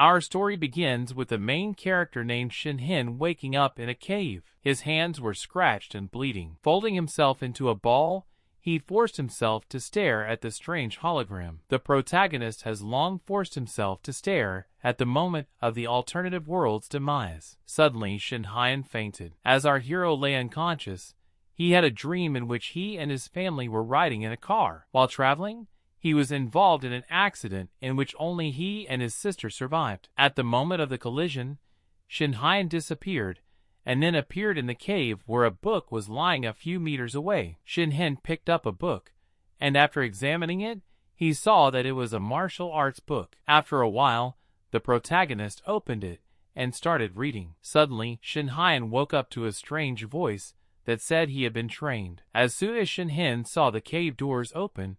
Our story begins with the main character named Shin waking up in a cave. His hands were scratched and bleeding. Folding himself into a ball, he forced himself to stare at the strange hologram. The protagonist has long forced himself to stare at the moment of the alternative world's demise. Suddenly, Shin fainted. As our hero lay unconscious, he had a dream in which he and his family were riding in a car. While traveling, he was involved in an accident in which only he and his sister survived. At the moment of the collision, Shin disappeared and then appeared in the cave where a book was lying a few meters away. Shin picked up a book, and after examining it, he saw that it was a martial arts book. After a while, the protagonist opened it and started reading. Suddenly, Shin woke up to a strange voice that said he had been trained. As soon as Shin saw the cave doors open,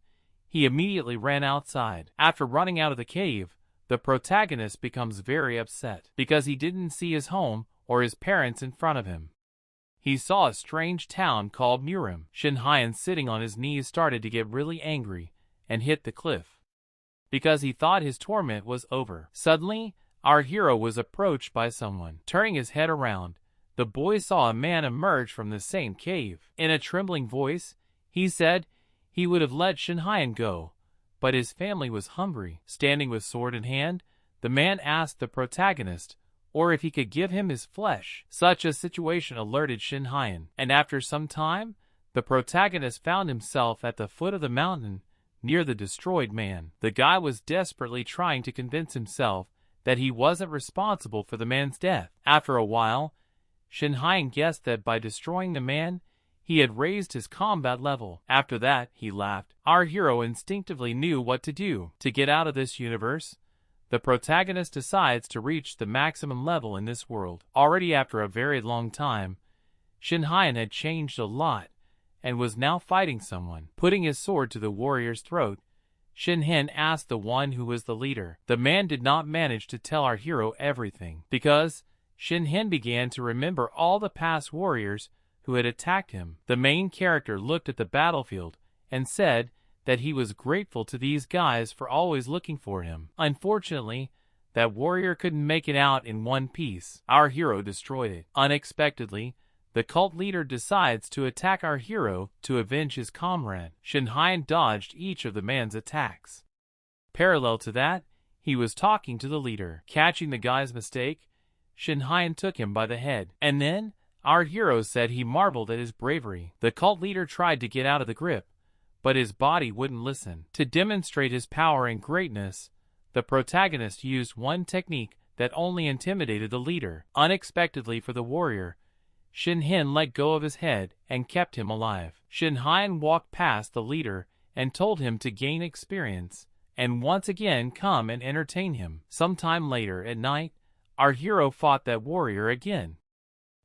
he immediately ran outside. After running out of the cave, the protagonist becomes very upset because he didn't see his home or his parents in front of him. He saw a strange town called Murim. Shin sitting on his knees started to get really angry and hit the cliff because he thought his torment was over. Suddenly, our hero was approached by someone. Turning his head around, the boy saw a man emerge from the same cave. In a trembling voice, he said he would have let Shin go, but his family was hungry. Standing with sword in hand, the man asked the protagonist or if he could give him his flesh. Such a situation alerted Shin and after some time, the protagonist found himself at the foot of the mountain near the destroyed man. The guy was desperately trying to convince himself that he wasn't responsible for the man's death. After a while, Shin guessed that by destroying the man, he had raised his combat level. After that, he laughed. Our hero instinctively knew what to do. To get out of this universe, the protagonist decides to reach the maximum level in this world. Already after a very long time, Shin had changed a lot and was now fighting someone. Putting his sword to the warrior's throat, Shin asked the one who was the leader. The man did not manage to tell our hero everything because Shin began to remember all the past warriors who had attacked him. The main character looked at the battlefield and said that he was grateful to these guys for always looking for him. Unfortunately, that warrior couldn't make it out in one piece. Our hero destroyed it. Unexpectedly, the cult leader decides to attack our hero to avenge his comrade. Shin dodged each of the man's attacks. Parallel to that, he was talking to the leader. Catching the guy's mistake, Shin took him by the head. And then, our hero said he marveled at his bravery. The cult leader tried to get out of the grip, but his body wouldn't listen. To demonstrate his power and greatness, the protagonist used one technique that only intimidated the leader. Unexpectedly for the warrior, Shin let go of his head and kept him alive. Shin walked past the leader and told him to gain experience and once again come and entertain him. Sometime later at night, our hero fought that warrior again.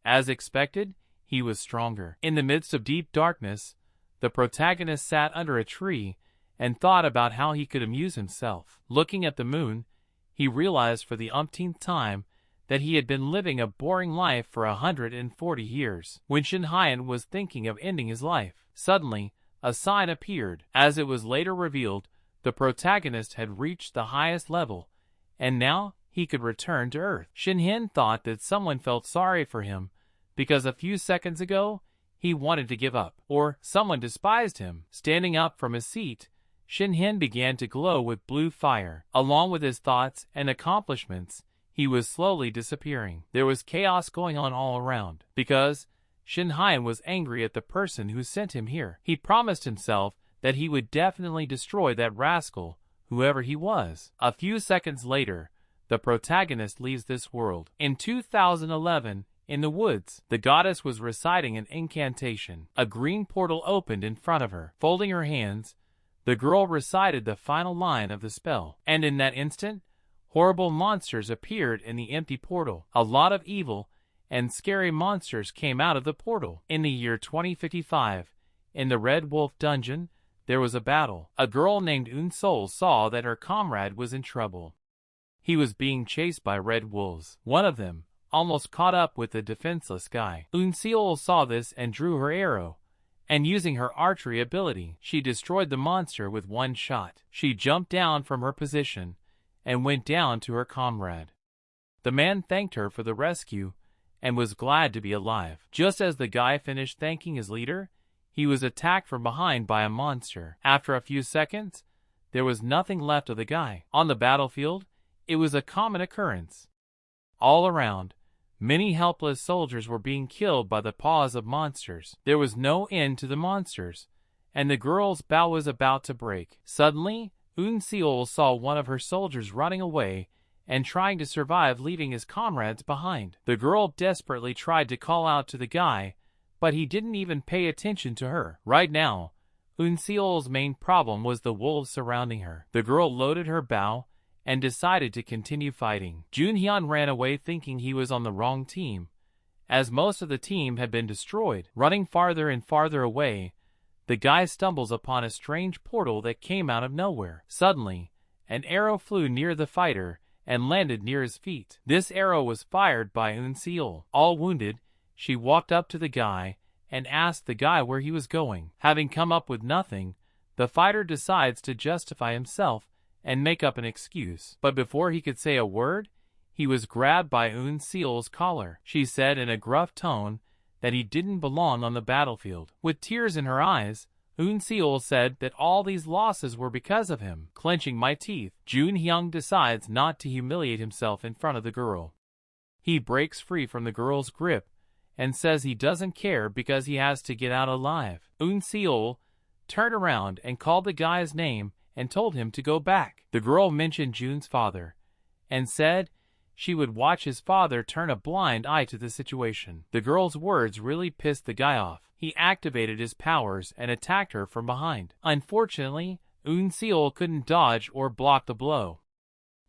As expected, he was stronger. In the midst of deep darkness, the protagonist sat under a tree and thought about how he could amuse himself. Looking at the moon, he realized for the umpteenth time that he had been living a boring life for 140 years. When Shin was thinking of ending his life, suddenly, a sign appeared. As it was later revealed, the protagonist had reached the highest level, and now he could return to Earth. Shin thought that someone felt sorry for him because a few seconds ago, he wanted to give up, or someone despised him. Standing up from his seat, Shin began to glow with blue fire. Along with his thoughts and accomplishments, he was slowly disappearing. There was chaos going on all around, because Shin was angry at the person who sent him here. He promised himself that he would definitely destroy that rascal, whoever he was. A few seconds later, the protagonist leaves this world. In 2011, in the woods, the goddess was reciting an incantation. A green portal opened in front of her. Folding her hands, the girl recited the final line of the spell. And in that instant, horrible monsters appeared in the empty portal. A lot of evil and scary monsters came out of the portal. In the year 2055, in the Red Wolf dungeon, there was a battle. A girl named Sol saw that her comrade was in trouble. He was being chased by red wolves. One of them almost caught up with the defenseless guy. Sol saw this and drew her arrow, and using her archery ability, she destroyed the monster with one shot. She jumped down from her position and went down to her comrade. The man thanked her for the rescue and was glad to be alive. Just as the guy finished thanking his leader, he was attacked from behind by a monster. After a few seconds, there was nothing left of the guy. On the battlefield, it was a common occurrence. All around, many helpless soldiers were being killed by the paws of monsters. There was no end to the monsters, and the girl's bow was about to break. Suddenly, Seol saw one of her soldiers running away and trying to survive, leaving his comrades behind. The girl desperately tried to call out to the guy, but he didn't even pay attention to her. Right now, Seol's main problem was the wolves surrounding her. The girl loaded her bow and decided to continue fighting. Junhyun ran away thinking he was on the wrong team, as most of the team had been destroyed. Running farther and farther away, the guy stumbles upon a strange portal that came out of nowhere. Suddenly, an arrow flew near the fighter and landed near his feet. This arrow was fired by Seol. All wounded, she walked up to the guy and asked the guy where he was going. Having come up with nothing, the fighter decides to justify himself and make up an excuse. But before he could say a word, he was grabbed by Seol's collar. She said in a gruff tone that he didn't belong on the battlefield. With tears in her eyes, Seol said that all these losses were because of him. Clenching my teeth, Junhyun decides not to humiliate himself in front of the girl. He breaks free from the girl's grip and says he doesn't care because he has to get out alive. Seol turned around and called the guy's name and told him to go back. The girl mentioned Jun's father and said she would watch his father turn a blind eye to the situation. The girl's words really pissed the guy off. He activated his powers and attacked her from behind. Unfortunately, Seol couldn't dodge or block the blow.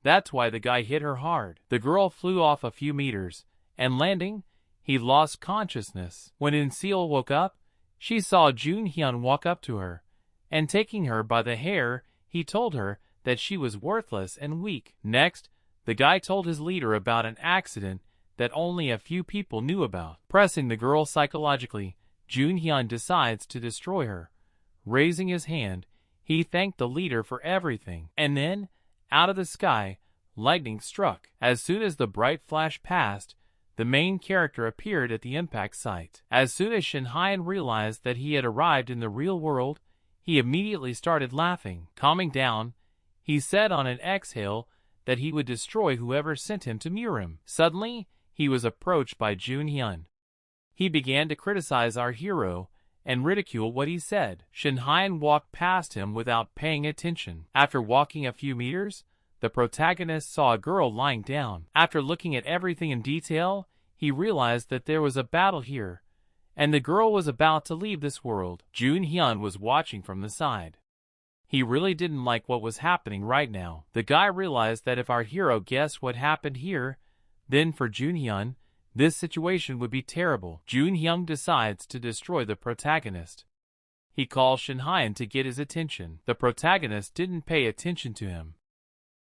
That's why the guy hit her hard. The girl flew off a few meters, and landing, he lost consciousness. When Seol woke up, she saw Junhyun walk up to her, and taking her by the hair, he told her that she was worthless and weak. Next, the guy told his leader about an accident that only a few people knew about. Pressing the girl psychologically, Junhyun decides to destroy her. Raising his hand, he thanked the leader for everything. And then, out of the sky, lightning struck. As soon as the bright flash passed, the main character appeared at the impact site. As soon as Shinhyun realized that he had arrived in the real world, he immediately started laughing. Calming down, he said on an exhale that he would destroy whoever sent him to Murim. Suddenly, he was approached by Junhyun. He began to criticize our hero and ridicule what he said. Shinhyun walked past him without paying attention. After walking a few meters, the protagonist saw a girl lying down. After looking at everything in detail, he realized that there was a battle here, and the girl was about to leave this world. Junhyun was watching from the side. He really didn't like what was happening right now. The guy realized that if our hero guessed what happened here, then for Junhyun, this situation would be terrible. Junhyun decides to destroy the protagonist. He calls Shinhyun to get his attention. The protagonist didn't pay attention to him.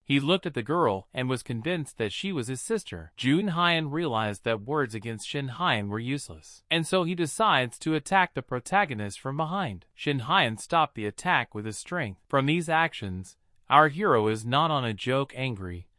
He looked at the girl and was convinced that she was his sister. Junhyun realized that words against Shinhyun were useless, and so he decides to attack the protagonist from behind. Shinhyun stopped the attack with his strength. From these actions, our hero is not on a joke angry,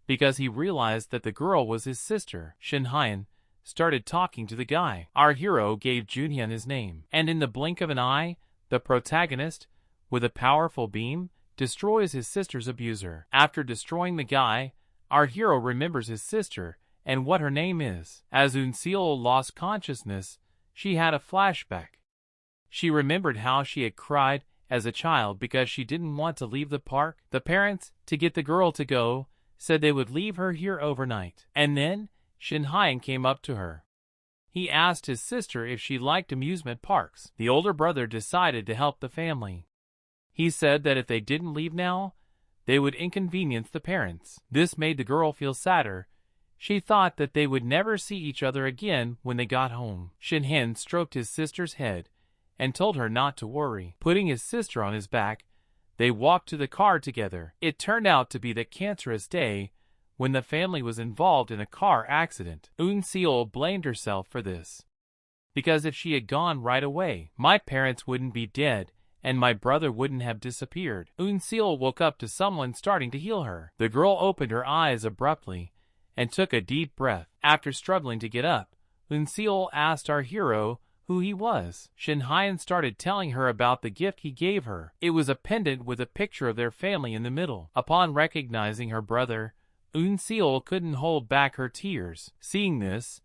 because he realized that the girl was his sister. Shinhyun started talking to the guy. Our hero gave Junhyun his name, and in the blink of an eye, the protagonist, with a powerful beam, destroys his sister's abuser. After destroying the guy, our hero remembers his sister and what her name is. As Seol lost consciousness, she had a flashback. She remembered how she had cried as a child because she didn't want to leave the park. The parents, to get the girl to go, said they would leave her here overnight. And then, Shinhyun came up to her. He asked his sister if she liked amusement parks. The older brother decided to help the family. He said that if they didn't leave now, they would inconvenience the parents. This made the girl feel sadder. She thought that they would never see each other again when they got home. Shinhyun stroked his sister's head and told her not to worry. Putting his sister on his back, they walked to the car together. It turned out to be the cancerous day when the family was involved in a car accident. Seol blamed herself for this, because if she had gone right away, my parents wouldn't be dead, and my brother wouldn't have disappeared. Unseal woke up to someone starting to heal her. The girl opened her eyes abruptly and took a deep breath. After struggling to get up, Unseal asked our hero who he was. Shinhyan started telling her about the gift he gave her. It was a pendant with a picture of their family in the middle. Upon recognizing her brother, Unseal couldn't hold back her tears. Seeing this,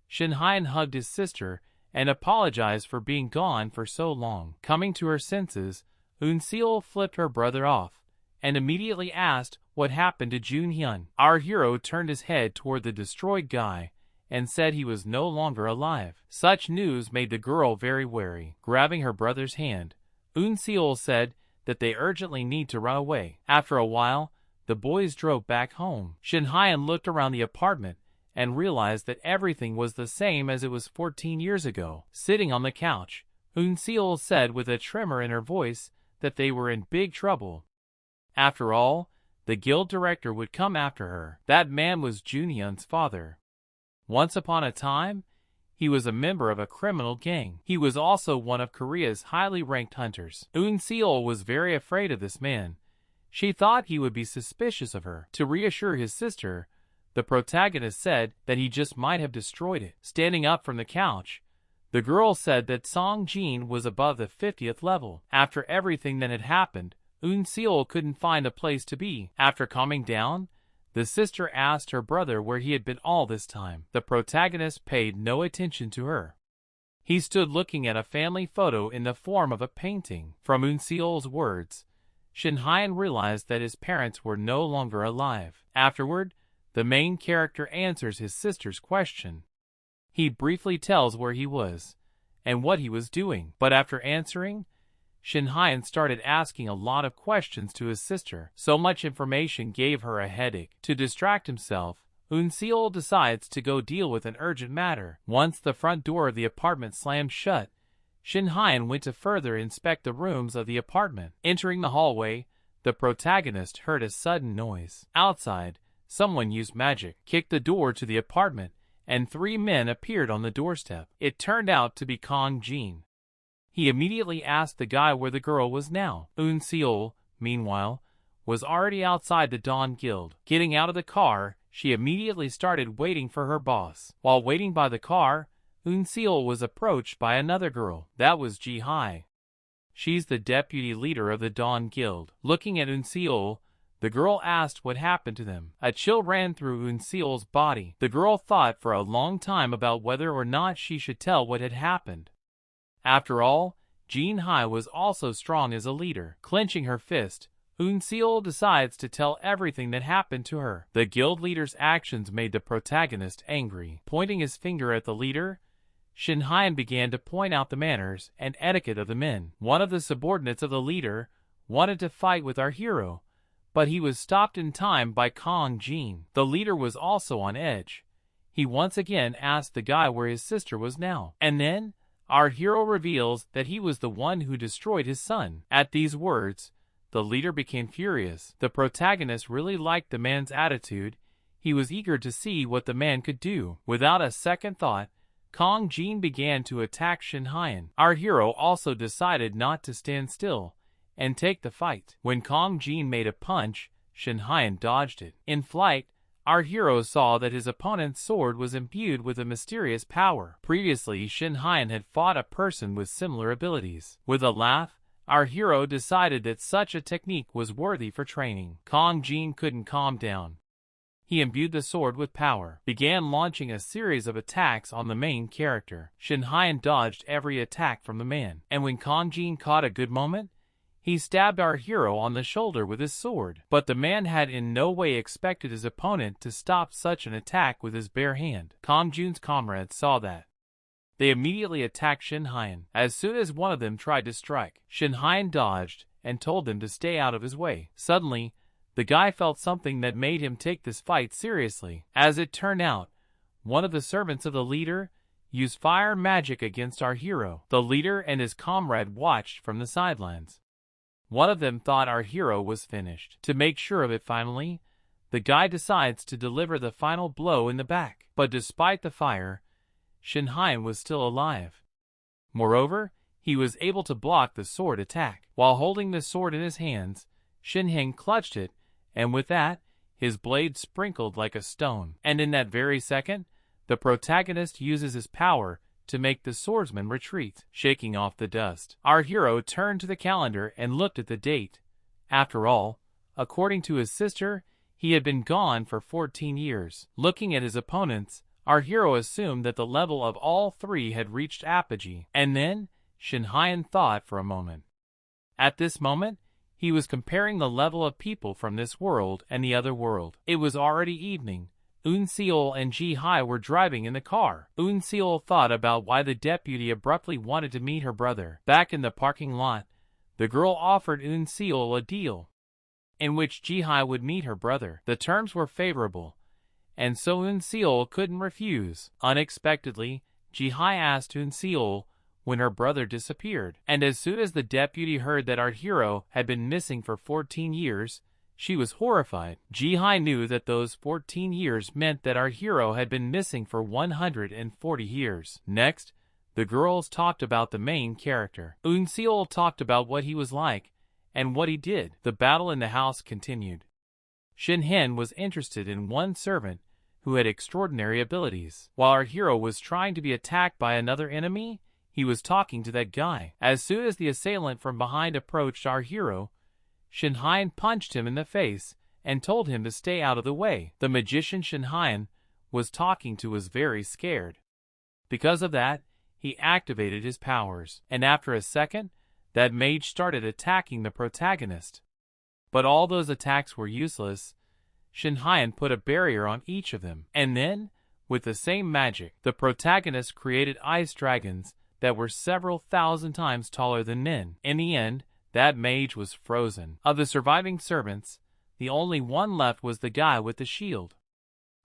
Shinhyan hugged his sister and apologized for being gone for so long. Coming to her senses, Unseal flipped her brother off and immediately asked what happened to Junhyun. Our hero turned his head toward the destroyed guy and said he was no longer alive. Such news made the girl very wary. Grabbing her brother's hand, Unseal said that they urgently need to run away. After a while, the boys drove back home. Shinhyan looked around the apartment and realized that everything was the same as it was 14 years ago. Sitting on the couch, Unseal said with a tremor in her voice that they were in big trouble. After all, the guild director would come after her. That man was Junhyun's father. Once upon a time, he was a member of a criminal gang. He was also one of Korea's highly ranked hunters. Unseal was very afraid of this man. She thought he would be suspicious of her. To reassure his sister, the protagonist said that he just might have destroyed it. Standing up from the couch, the girl said that Song Jin was above the 50th level. After everything that had happened, Unseal couldn't find a place to be. After calming down, the sister asked her brother where he had been all this time. The protagonist paid no attention to her. He stood looking at a family photo in the form of a painting. From Unseal's words, Shinhyan realized that his parents were no longer alive. Afterward, the main character answers his sister's question. He briefly tells where he was and what he was doing, but after answering, Shinhyan started asking a lot of questions to his sister. So much information gave her a headache. To distract himself, Unseal decides to go deal with an urgent matter. Once the front door of the apartment slammed shut, Shinhyan went to further inspect the rooms of the apartment. Entering the hallway, the protagonist heard a sudden noise. Outside, someone used magic, kicked the door to the apartment, and 3 men appeared on the doorstep. It turned out to be Kong Jin. He immediately asked the guy where the girl was now. Unseal, meanwhile, was already outside the Dawn Guild. Getting out of the car, she immediately started waiting for her boss. While waiting by the car, Unseal was approached by another girl. That was Ji Hai. She's the deputy leader of the Dawn Guild. Looking at Unseal, the girl asked what happened to them. A chill ran through Unseal's body. The girl thought for a long time about whether or not she should tell what had happened. After all, Ji Hai was also strong as a leader. Clenching her fist, Unseal decides to tell everything that happened to her. The guild leader's actions made the protagonist angry. Pointing his finger at the leader, Shinhyan began to point out the manners and etiquette of the men. One of the subordinates of the leader wanted to fight with our hero, but he was stopped in time by Kong Jin. The leader was also on edge. He once again asked the guy where his sister was now. And then, our hero reveals that he was the one who destroyed his son. At these words, the leader became furious. The protagonist really liked the man's attitude. He was eager to see what the man could do. Without a second thought, Kong Jin began to attack Shinhyan. Our hero also decided not to stand still and take the fight. When Kong Jin made a punch, Shinhyan dodged it. In flight, our hero saw that his opponent's sword was imbued with a mysterious power. Previously, Shinhyan had fought a person with similar abilities. With a laugh, our hero decided that such a technique was worthy for training. Kong Jin couldn't calm down. He imbued the sword with power, began launching a series of attacks on the main character. Shinhyan dodged every attack from the man, and when Kong Jin caught a good moment, he stabbed our hero on the shoulder with his sword. But the man had in no way expected his opponent to stop such an attack with his bare hand. Kong Jin's comrades saw that. They immediately attacked Shinhyan. As soon as one of them tried to strike, Shinhyan dodged and told them to stay out of his way. Suddenly, the guy felt something that made him take this fight seriously. As it turned out, one of the servants of the leader used fire magic against our hero. The leader and his comrade watched from the sidelines. One of them thought our hero was finished. To make sure of it finally, the guy decides to deliver the final blow in the back. But despite the fire, Shinhyan was still alive. Moreover, he was able to block the sword attack. While holding the sword in his hands, Shin Hin clutched it, and with that, his blade sprinkled like a stone. And in that very second, the protagonist uses his power to make the swordsman retreat, shaking off the dust. Our hero turned to the calendar and looked at the date. After all, according to his sister, he had been gone for 14 years. Looking at his opponents, our hero assumed that the level of all three had reached apogee. And then, Shin Hyun thought for a moment. At this moment, he was comparing the level of people from this world and the other world. It was already evening. Eun Seol and Ji Hai were driving in the car. Eun Seol thought about why the deputy abruptly wanted to meet her brother. Back in the parking lot, the girl offered Eun Seol a deal in which Ji Hai would meet her brother. The terms were favorable, and so Eun Seol couldn't refuse. Unexpectedly, Ji Hai asked Eun Seol when her brother disappeared, and as soon as the deputy heard that our hero had been missing for 14 years, she was horrified. Ji Hai knew that those 14 years meant that our hero had been missing for 140 years. Next, the girls talked about the main character. Eun Seol talked about what he was like and what he did. The battle in the house continued. Shin Hin was interested in one servant who had extraordinary abilities. While our hero was trying to be attacked by another enemy, he was talking to that guy. As soon as the assailant from behind approached our hero, Shin Hyun punched him in the face and told him to stay out of the way. The magician Shin Hyun was talking to was very scared. Because of that, he activated his powers, and after a second, that mage started attacking the protagonist. But all those attacks were useless. Shin Hyun put a barrier on each of them, and then, with the same magic, the protagonist created ice dragons that were several thousand times taller than men. In the end, that mage was frozen. Of the surviving servants, the only one left was the guy with the shield.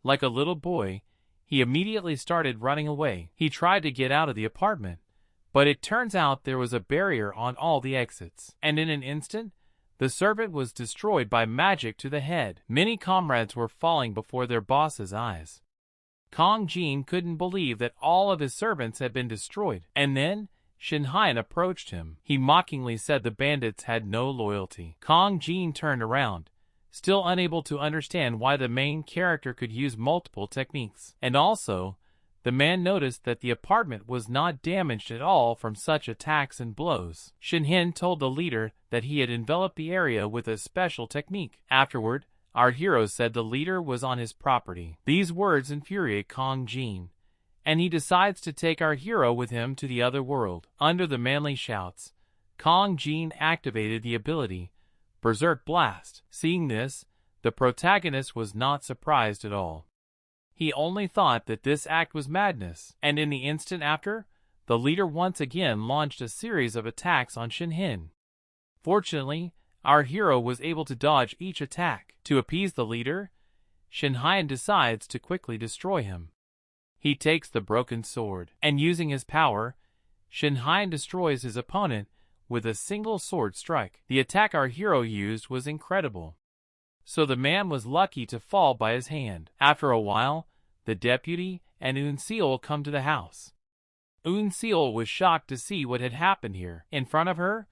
Like a little boy, he immediately started running away. He tried to get out of the apartment, but it turns out there was a barrier on all the exits. And in an instant, the servant was destroyed by magic to the head. Many comrades were falling before their boss's eyes. Kong Jin couldn't believe that all of his servants had been destroyed. And then, Shin Hyun approached him. He mockingly said the bandits had no loyalty. Kong Jin turned around, still unable to understand why the main character could use multiple techniques. And also, the man noticed that the apartment was not damaged at all from such attacks and blows. Shin Hyun told the leader that he had enveloped the area with a special technique. Afterward, our hero said the leader was on his property. These words infuriate Kong Jin, and he decides to take our hero with him to the other world. Under the manly shouts, Kong Jin activated the ability Berserk Blast. Seeing this, the protagonist was not surprised at all. He only thought that this act was madness, and in the instant after, the leader once again launched a series of attacks on Shin Hin. Fortunately, our hero was able to dodge each attack. To appease the leader, Shin Hyun decides to quickly destroy him. He takes the broken sword, and using his power, Shin Hyun destroys his opponent with a single sword strike. The attack our hero used was incredible, so the man was lucky to fall by his hand. After a while, the deputy and Eun Seol come to the house. Eun Seol was shocked to see what had happened here. In front of her,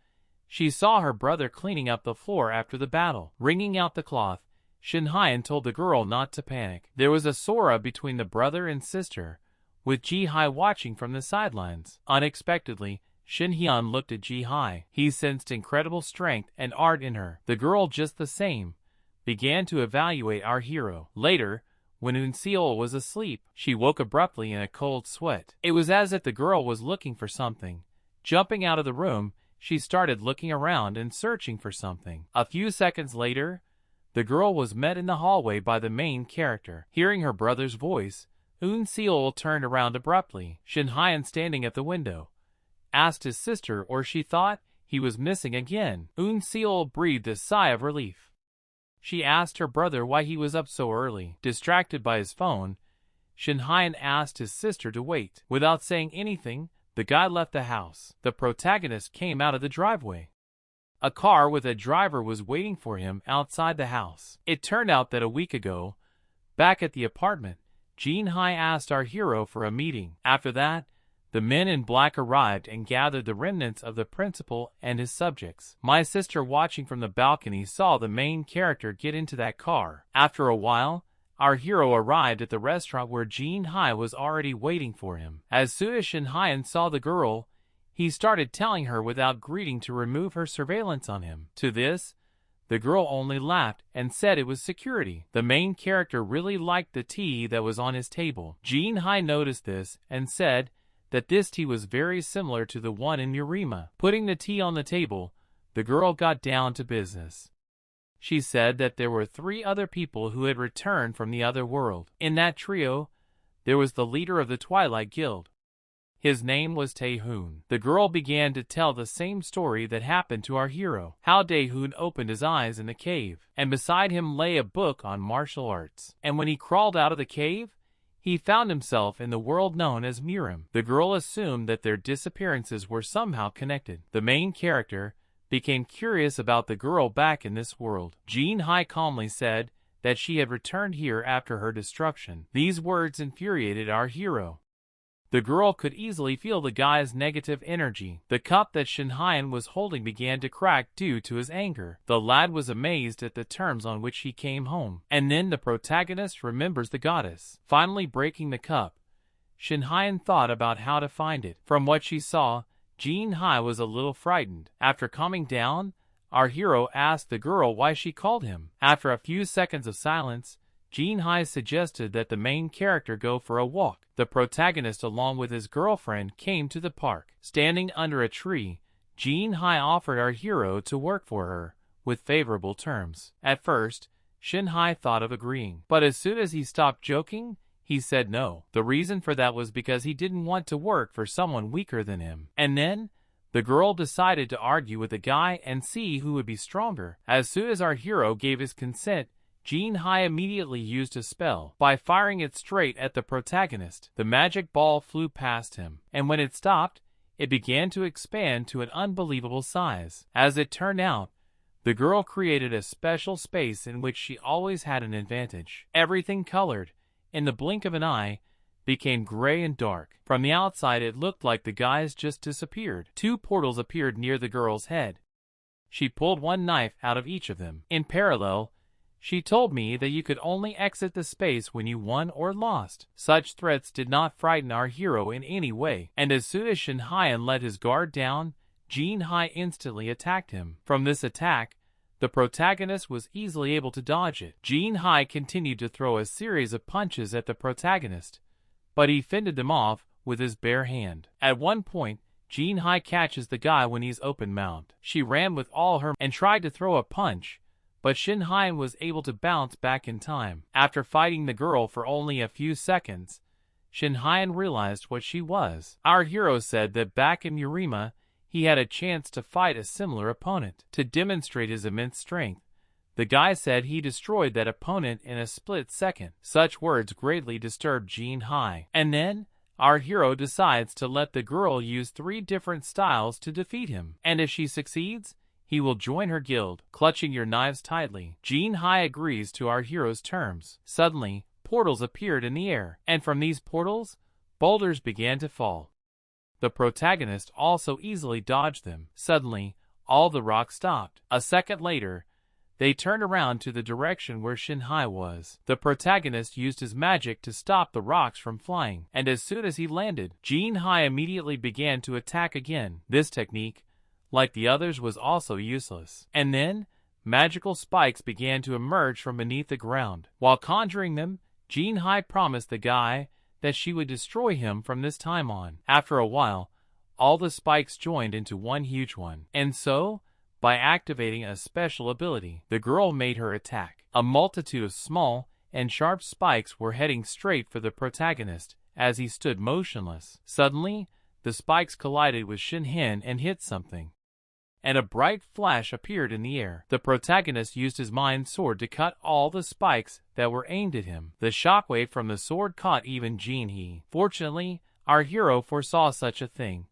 she saw her brother cleaning up the floor after the battle. Wringing out the cloth, Shin Hyun told the girl not to panic. There was a Sora between the brother and sister, with Ji Hai watching from the sidelines. Unexpectedly, Shin Hyun looked at Ji Hai. He sensed incredible strength and art in her. The girl, just the same, began to evaluate our hero. Later, when Eun Seol was asleep, she woke abruptly in a cold sweat. It was as if the girl was looking for something. Jumping out of the room, she started looking around and searching for something. A few seconds later, the girl was met in the hallway by the main character. Hearing her brother's voice, Eun Seol turned around abruptly. Shin Hyun, standing at the window, asked his sister, or she thought he was missing again. Eun Seol breathed a sigh of relief. She asked her brother why he was up so early. Distracted by his phone, Shin Hyun asked his sister to wait. Without saying anything, the guy left the house. The protagonist came out of the driveway. A car with a driver was waiting for him outside the house. It turned out that a week ago, back at the apartment, Jin Hai asked our hero for a meeting. After that, the men in black arrived and gathered the remnants of the principal and his subjects. My sister, watching from the balcony, saw the main character get into that car. After a while, our hero arrived at the restaurant where Jin Hai was already waiting for him. As soon as Shin Hyun saw the girl, he started telling her without greeting to remove her surveillance on him. To this, the girl only laughed and said it was security. The main character really liked the tea that was on his table. Jin Hai noticed this and said that this tea was very similar to the one in Yurima. Putting the tea on the table, the girl got down to business. She said that there were 3 other people who had returned from the other world. In that trio, there was the leader of the Twilight Guild. His name was Tae-hoon. The girl began to tell the same story that happened to our hero. How Tae-hoon opened his eyes in the cave, and beside him lay a book on martial arts. And when he crawled out of the cave, he found himself in the world known as Murim. The girl assumed that their disappearances were somehow connected. The main character became curious about the girl back in this world. Jin Hai calmly said that she had returned here after her destruction. These words infuriated our hero. The girl could easily feel the guy's negative energy. The cup that Shin Hyun was holding began to crack due to his anger. The lad was amazed at the terms on which he came home. And then the protagonist remembers the goddess. Finally breaking the cup, Shin Hyun thought about how to find it. From what she saw, Jin Hai was a little frightened. After calming down, our hero asked the girl why she called him. After a few seconds of silence, Jin Hai suggested that the main character go for a walk. The protagonist, along with his girlfriend, came to the park. Standing under a tree, Jin Hai offered our hero to work for her, with favorable terms. At first, Shin Hai thought of agreeing, but as soon as he stopped joking, he said no. The reason for that was because he didn't want to work for someone weaker than him. And then, the girl decided to argue with the guy and see who would be stronger. As soon as our hero gave his consent, Jin Hai immediately used a spell. By firing it straight at the protagonist, the magic ball flew past him, and when it stopped, it began to expand to an unbelievable size. As it turned out, the girl created a special space in which she always had an advantage. Everything colored, in the blink of an eye, became gray and dark. From the outside, it looked like the guys just disappeared. 2 portals appeared near the girl's head. She pulled one knife out of each of them. In parallel, she told me that you could only exit the space when you won or lost. Such threats did not frighten our hero in any way, and as soon as Shin Hyun let his guard down, Jin Hai instantly attacked him. From this attack, the protagonist was easily able to dodge it. Jin Hai continued to throw a series of punches at the protagonist, but he fended them off with his bare hand. At one point, Jin Hai catches the guy when he's open-mouthed. She ran with all her and tried to throw a punch, but Shin Hyun was able to bounce back in time. After fighting the girl for only a few seconds, Shin Hyun realized what she was. Our hero said that back in Yurima, he had a chance to fight a similar opponent. To demonstrate his immense strength, the guy said he destroyed that opponent in a split second. Such words greatly disturbed Jin Hai. And then, our hero decides to let the girl use 3 different styles to defeat him. And if she succeeds, he will join her guild. Clutching your knives tightly, Jin Hai agrees to our hero's terms. Suddenly, portals appeared in the air, and from these portals, boulders began to fall. The protagonist also easily dodged them. Suddenly, all the rocks stopped. A second later, they turned around to the direction where Shin Hai was. The protagonist used his magic to stop the rocks from flying, and as soon as he landed, Jin Hai immediately began to attack again. This technique, like the others, was also useless. And then, magical spikes began to emerge from beneath the ground. While conjuring them, Jin Hai promised the guy that she would destroy him from this time on. After a while, all the spikes joined into one huge one. And so, by activating a special ability, the girl made her attack. A multitude of small and sharp spikes were heading straight for the protagonist as he stood motionless. Suddenly, the spikes collided with Shin Hyun and hit something, and a bright flash appeared in the air. The protagonist used his mind sword to cut all the spikes that were aimed at him. The shockwave from the sword caught even Jin Hee. Fortunately, our hero foresaw such a thing,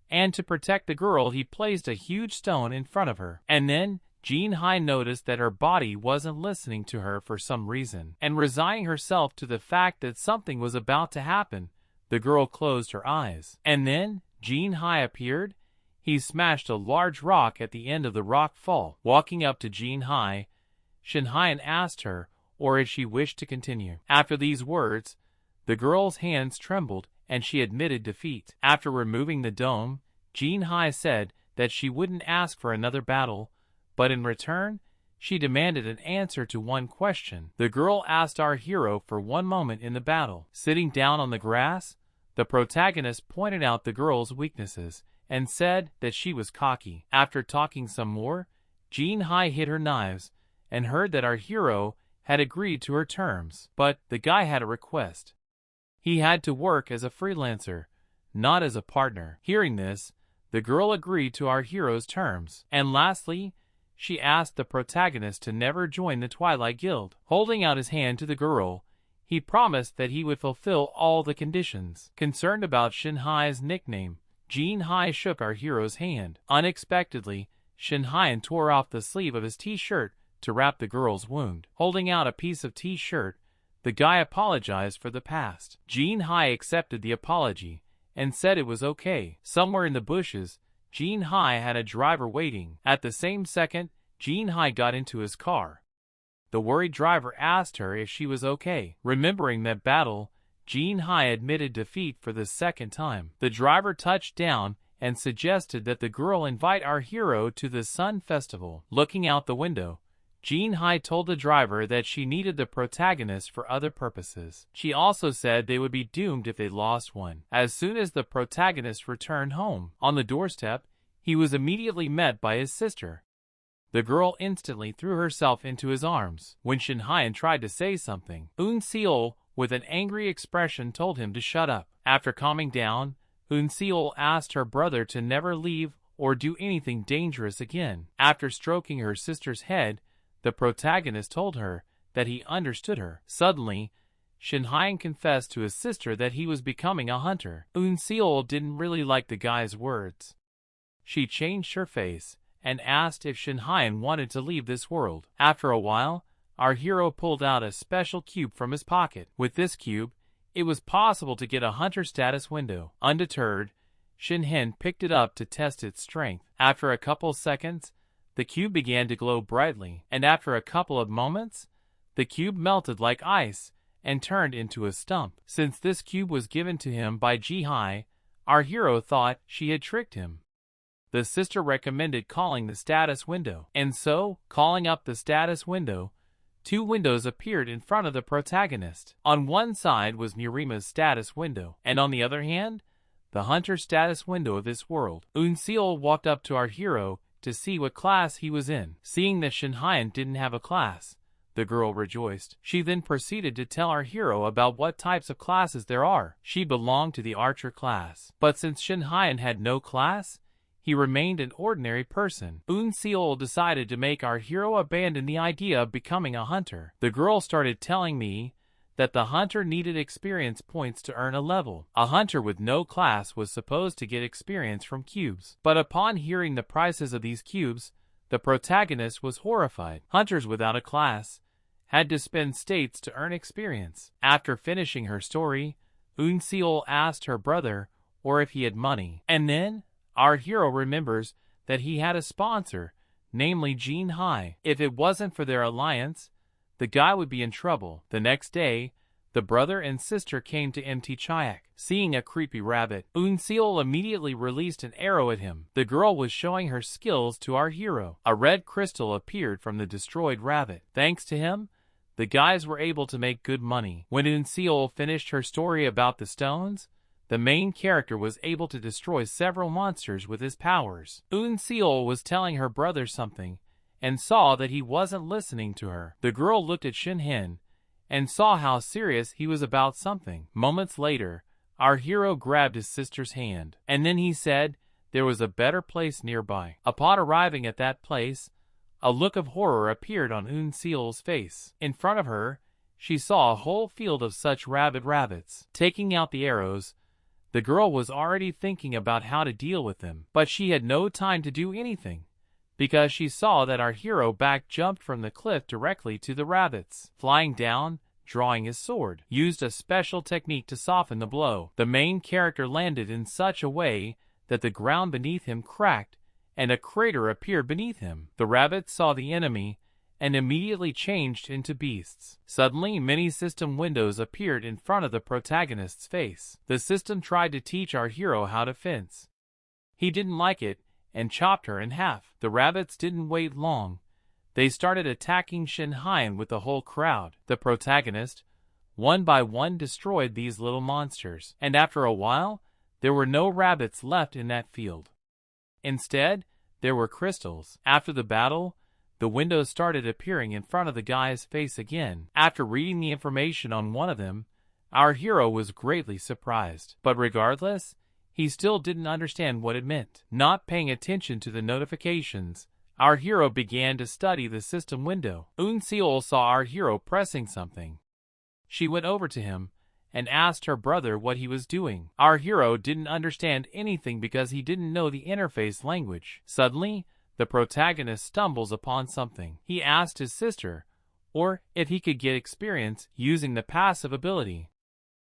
and to protect the girl he placed a huge stone in front of her. And then, Jin Hai noticed that her body wasn't listening to her for some reason, and resigning herself to the fact that something was about to happen, The girl closed her eyes. And then Jin Hai appeared. He smashed a large rock at the end of the rock fall. Walking up to Jin Hai, Shin Hien asked her or if she wished to continue. After these words, the girl's hands trembled and she admitted defeat. After removing the dome, Jin Hai said that she wouldn't ask for another battle, but in return, she demanded an answer to one question. The girl asked our hero for one moment in the battle. Sitting down on the grass, the protagonist pointed out the girl's weaknesses and said that she was cocky. After talking some more, Jin Hai hid her knives and heard that our hero had agreed to her terms. But the guy had a request. He had to work as a freelancer, not as a partner. Hearing this, the girl agreed to our hero's terms. And lastly, she asked the protagonist to never join the Twilight Guild. Holding out his hand to the girl, he promised that he would fulfill all the conditions. Concerned about Shin Hai's nickname, Jin Hai shook our hero's hand. Unexpectedly, Shin Hai tore off the sleeve of his t-shirt to wrap the girl's wound. Holding out a piece of t-shirt, the guy apologized for the past. Jin Hai accepted the apology and said it was okay. Somewhere in the bushes, Jin Hai had a driver waiting. At the same second, Jin Hai got into his car. The worried driver asked her if she was okay. Remembering that battle, Jin Hai admitted defeat for the second time. The driver touched down and suggested that the girl invite our hero to the Sun Festival. Looking out the window, Jin Hai told the driver that she needed the protagonist for other purposes. She also said they would be doomed if they lost one. As soon as the protagonist returned home, on the doorstep, he was immediately met by his sister. The girl instantly threw herself into his arms. When Shin Hien tried to say something, Eun Seol, with an angry expression, told him to shut up. After calming down, Eun Seol asked her brother to never leave or do anything dangerous again. After stroking her sister's head, the protagonist told her that he understood her. Suddenly, Shin Hien confessed to his sister that he was becoming a hunter. Eun Seol didn't really like the guy's words. She changed her face and asked if Shin Hien wanted to leave this world. After a while, our hero pulled out a special cube from his pocket. With this cube, it was possible to get a hunter status window. Undeterred, Shin Hien picked it up to test its strength. After a couple seconds, the cube began to glow brightly, and after a couple of moments, the cube melted like ice and turned into a stump. Since this cube was given to him by Ji Hai, our hero thought she had tricked him. The sister recommended calling the status window, and so, calling up the status window, two windows appeared in front of the protagonist. On one side was Murima's status window, and on the other hand, the hunter status window of this world. Eun Seol walked up to our hero to see what class he was in. Seeing that Shin Hien didn't have a class, the girl rejoiced. She then proceeded to tell our hero about what types of classes there are. She belonged to the archer class. But since Shin Hien had no class, he remained an ordinary person. Eun Seol decided to make our hero abandon the idea of becoming a hunter. The girl started telling me that the hunter needed experience points to earn a level. A hunter with no class was supposed to get experience from cubes. But upon hearing the prices of these cubes, the protagonist was horrified. Hunters without a class had to spend states to earn experience. After finishing her story, Eun Seol asked her brother or if he had money. And then, our hero remembers that he had a sponsor, namely Jin Hai. If it wasn't for their alliance, the guy would be in trouble. The next day, the brother and sister came to empty Chayak. Seeing a creepy rabbit, Eun Seol immediately released an arrow at him. The girl was showing her skills to our hero. A red crystal appeared from the destroyed rabbit. Thanks to him, the guys were able to make good money. When Eun Seol finished her story about the stones, the main character was able to destroy several monsters with his powers. Eun Seol was telling her brother something, and saw that he wasn't listening to her. The girl looked at Shin Hien, and saw how serious he was about something. Moments later, our hero grabbed his sister's hand, and then he said there was a better place nearby. Upon arriving at that place, a look of horror appeared on Eun Seol's face. In front of her, she saw a whole field of such rabid rabbits. Taking out the arrows, the girl was already thinking about how to deal with them, but she had no time to do anything, because she saw that our hero back jumped from the cliff directly to the rabbits. Flying down, drawing his sword, used a special technique to soften the blow. The main character landed in such a way that the ground beneath him cracked and a crater appeared beneath him. The rabbits saw the enemy and immediately changed into beasts. Suddenly, many system windows appeared in front of the protagonist's face. The system tried to teach our hero how to fence. He didn't like it and chopped her in half. The rabbits didn't wait long. They started attacking Shin Hyun with the whole crowd. The protagonist, one by one, destroyed these little monsters, and after a while, there were no rabbits left in that field. Instead, there were crystals. After the battle, the windows started appearing in front of the guy's face again. After reading the information on one of them, our hero was greatly surprised. But regardless, he still didn't understand what it meant. Not paying attention to the notifications, our hero began to study the system window. Eun-seol saw our hero pressing something. She went over to him and asked her brother what he was doing. Our hero didn't understand anything because he didn't know the interface language. Suddenly, the protagonist stumbles upon something. He asked his sister, or if he could get experience using the passive ability.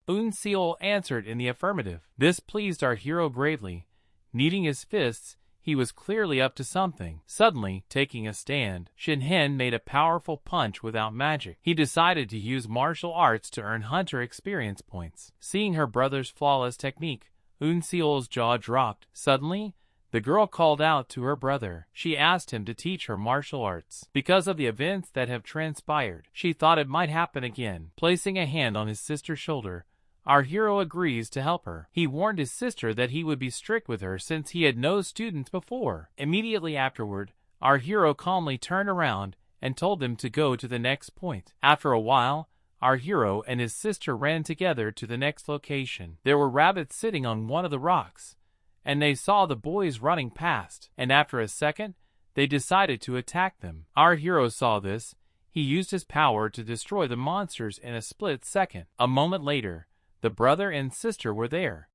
Eun-seol answered in the affirmative. This pleased our hero greatly. Kneading his fists, he was clearly up to something. Suddenly, taking a stand, Shin Hyun made a powerful punch without magic. He decided to use martial arts to earn hunter experience points. Seeing her brother's flawless technique, Eun-seol's jaw dropped. Suddenly, the girl called out to her brother. She asked him to teach her martial arts. Because of the events that have transpired, she thought it might happen again. Placing a hand on his sister's shoulder, our hero agrees to help her. He warned his sister that he would be strict with her since he had no students before. Immediately afterward, our hero calmly turned around and told them to go to the next point. After a while, our hero and his sister ran together to the next location. There were rabbits sitting on one of the rocks, and they saw the boys running past, and after a second, they decided to attack them. Our hero saw this. He used his power to destroy the monsters in a split second. A moment later, the brother and sister were there.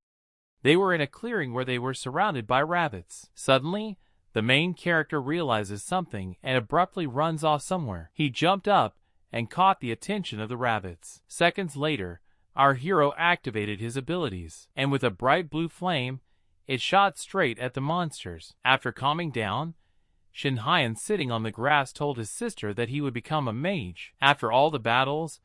They were in a clearing where they were surrounded by rabbits. Suddenly, the main character realizes something and abruptly runs off somewhere. He jumped up and caught the attention of the rabbits. Seconds later, our hero activated his abilities, and with a bright blue flame, it shot straight at the monsters. After calming down, Shin Hyun, sitting on the grass, told his sister that he would become a mage. After all the battles,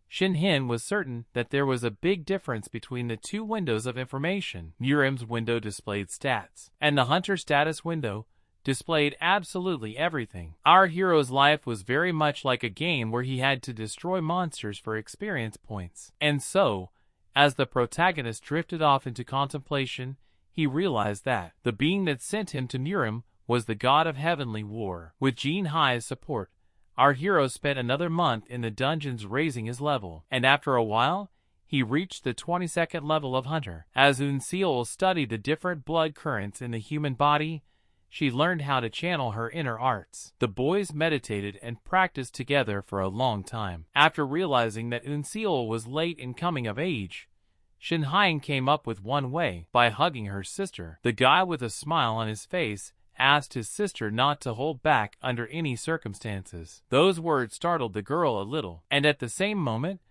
Shin Hyun was certain that there was a big difference between the two windows of information. Nurim's window displayed stats, and the hunter status window displayed absolutely everything. Our hero's life was very much like a game where he had to destroy monsters for experience points. And so, as the protagonist drifted off into contemplation, he realized that the being that sent him to Nurim was the god of heavenly war. With Jin Hai's support, our hero spent another month in the dungeons raising his level, and after a while, he reached the 22nd level of Hunter. As Eun-seol studied the different blood currents in the human body, she learned how to channel her inner arts. The boys meditated and practiced together for a long time. After realizing that Eun-seol was late in coming of age, Shin Hyun came up with one way: by hugging her sister. The guy with a smile on his face asked his sister not to hold back under any circumstances. Those words startled the girl a little, and at the same moment,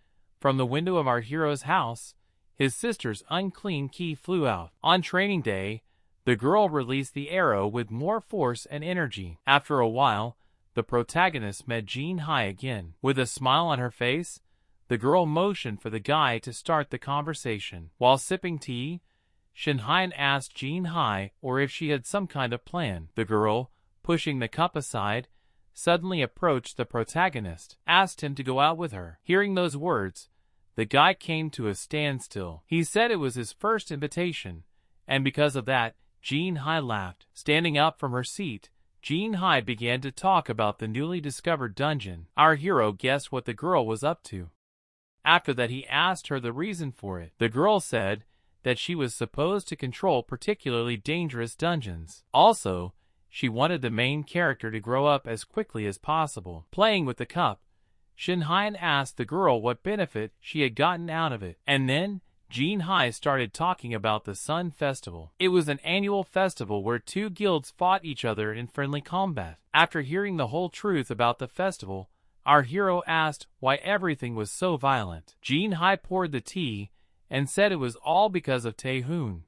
from the window of our hero's house, his sister's unclean key flew out. On training day, the girl released the arrow with more force and energy. After a while, the protagonist met Jin Hai again. With a smile on her face, the girl motioned for the guy to start the conversation. While sipping tea, Shin Hyun asked Jin Hai or if she had some kind of plan. The girl, pushing the cup aside, suddenly approached the protagonist, asked him to go out with her. Hearing those words, the guy came to a standstill. He said it was his first invitation, and because of that, Jin Hai laughed. Standing up from her seat, Jin Hai began to talk about the newly discovered dungeon. Our hero guessed what the girl was up to. After that, he asked her the reason for it. The girl said that she was supposed to control particularly dangerous dungeons. Also, she wanted the main character to grow up as quickly as possible. Playing with the cup, Shin Hyun asked the girl what benefit she had gotten out of it. And then, Jin Hai started talking about the Sun Festival. It was an annual festival where two guilds fought each other in friendly combat. After hearing the whole truth about the festival, Our hero asked why everything was so violent. Jin Hai poured the tea and said it was all because of Tae-hoon.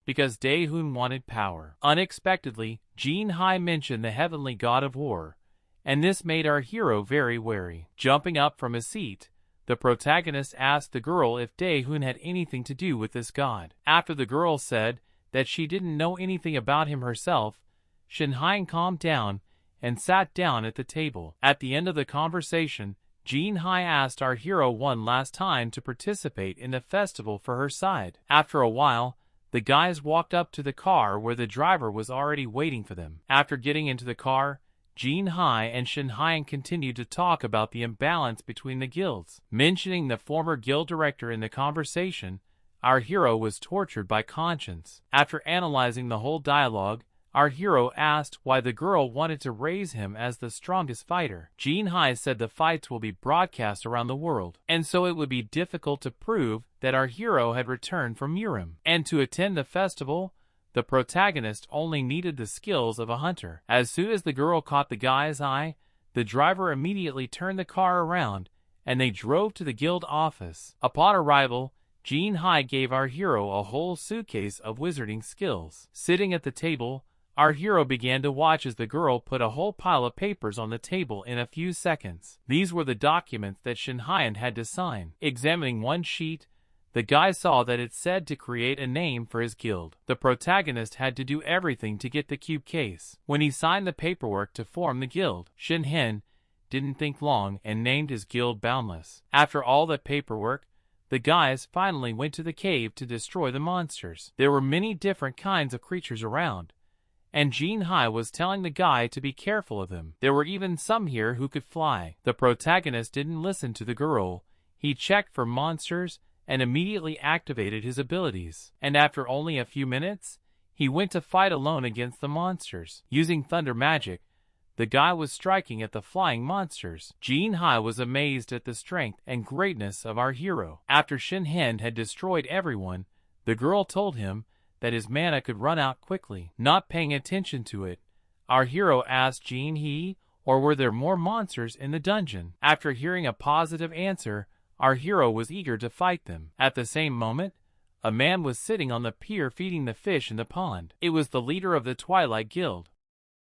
Because Dae-hoon wanted power. Unexpectedly, Jin Hai mentioned the heavenly god of war, and this made our hero very wary. Jumping up from his seat, the protagonist asked the girl if Dae-hoon had anything to do with this god. After the girl said that she didn't know anything about him herself, Shin Hein calmed down and sat down at the table. At the end of the conversation, Jin Hai asked our hero one last time to participate in the festival for her side. After a while, the guys walked up to the car where the driver was already waiting for them. After getting into the car, Jin Hai and Shin Hein continued to talk about the imbalance between the guilds. Mentioning the former guild director in the conversation, our hero was tortured by conscience. After analyzing the whole dialogue, our hero asked why the girl wanted to raise him as the strongest fighter. Jin Hai said the fights will be broadcast around the world, and so it would be difficult to prove that our hero had returned from Urim. And to attend the festival, the protagonist only needed the skills of a hunter. As soon as the girl caught the guy's eye, the driver immediately turned the car around, and they drove to the guild office. Upon arrival, Jin Hai gave our hero a whole suitcase of wizarding skills. Sitting at the table, our hero began to watch as the girl put a whole pile of papers on the table in a few seconds. These were the documents that Shin Hein had to sign. Examining one sheet, the guy saw that it said to create a name for his guild. The protagonist had to do everything to get the cube case. When he signed the paperwork to form the guild, Shin Hen didn't think long and named his guild Boundless. After all that paperwork, the guys finally went to the cave to destroy the monsters. There were many different kinds of creatures around, and Jin Hai was telling the guy to be careful of them. There were even some here who could fly. The protagonist didn't listen to the girl. He checked for monsters and immediately activated his abilities. And after only a few minutes, he went to fight alone against the monsters. Using thunder magic, the guy was striking at the flying monsters. Jin Hai was amazed at the strength and greatness of our hero. After Shin Hen had destroyed everyone, the girl told him that his mana could run out quickly. Not paying attention to it, our hero asked Jin He, or were there more monsters in the dungeon? After hearing a positive answer, our hero was eager to fight them. At the same moment, a man was sitting on the pier feeding the fish in the pond. It was the leader of the Twilight Guild.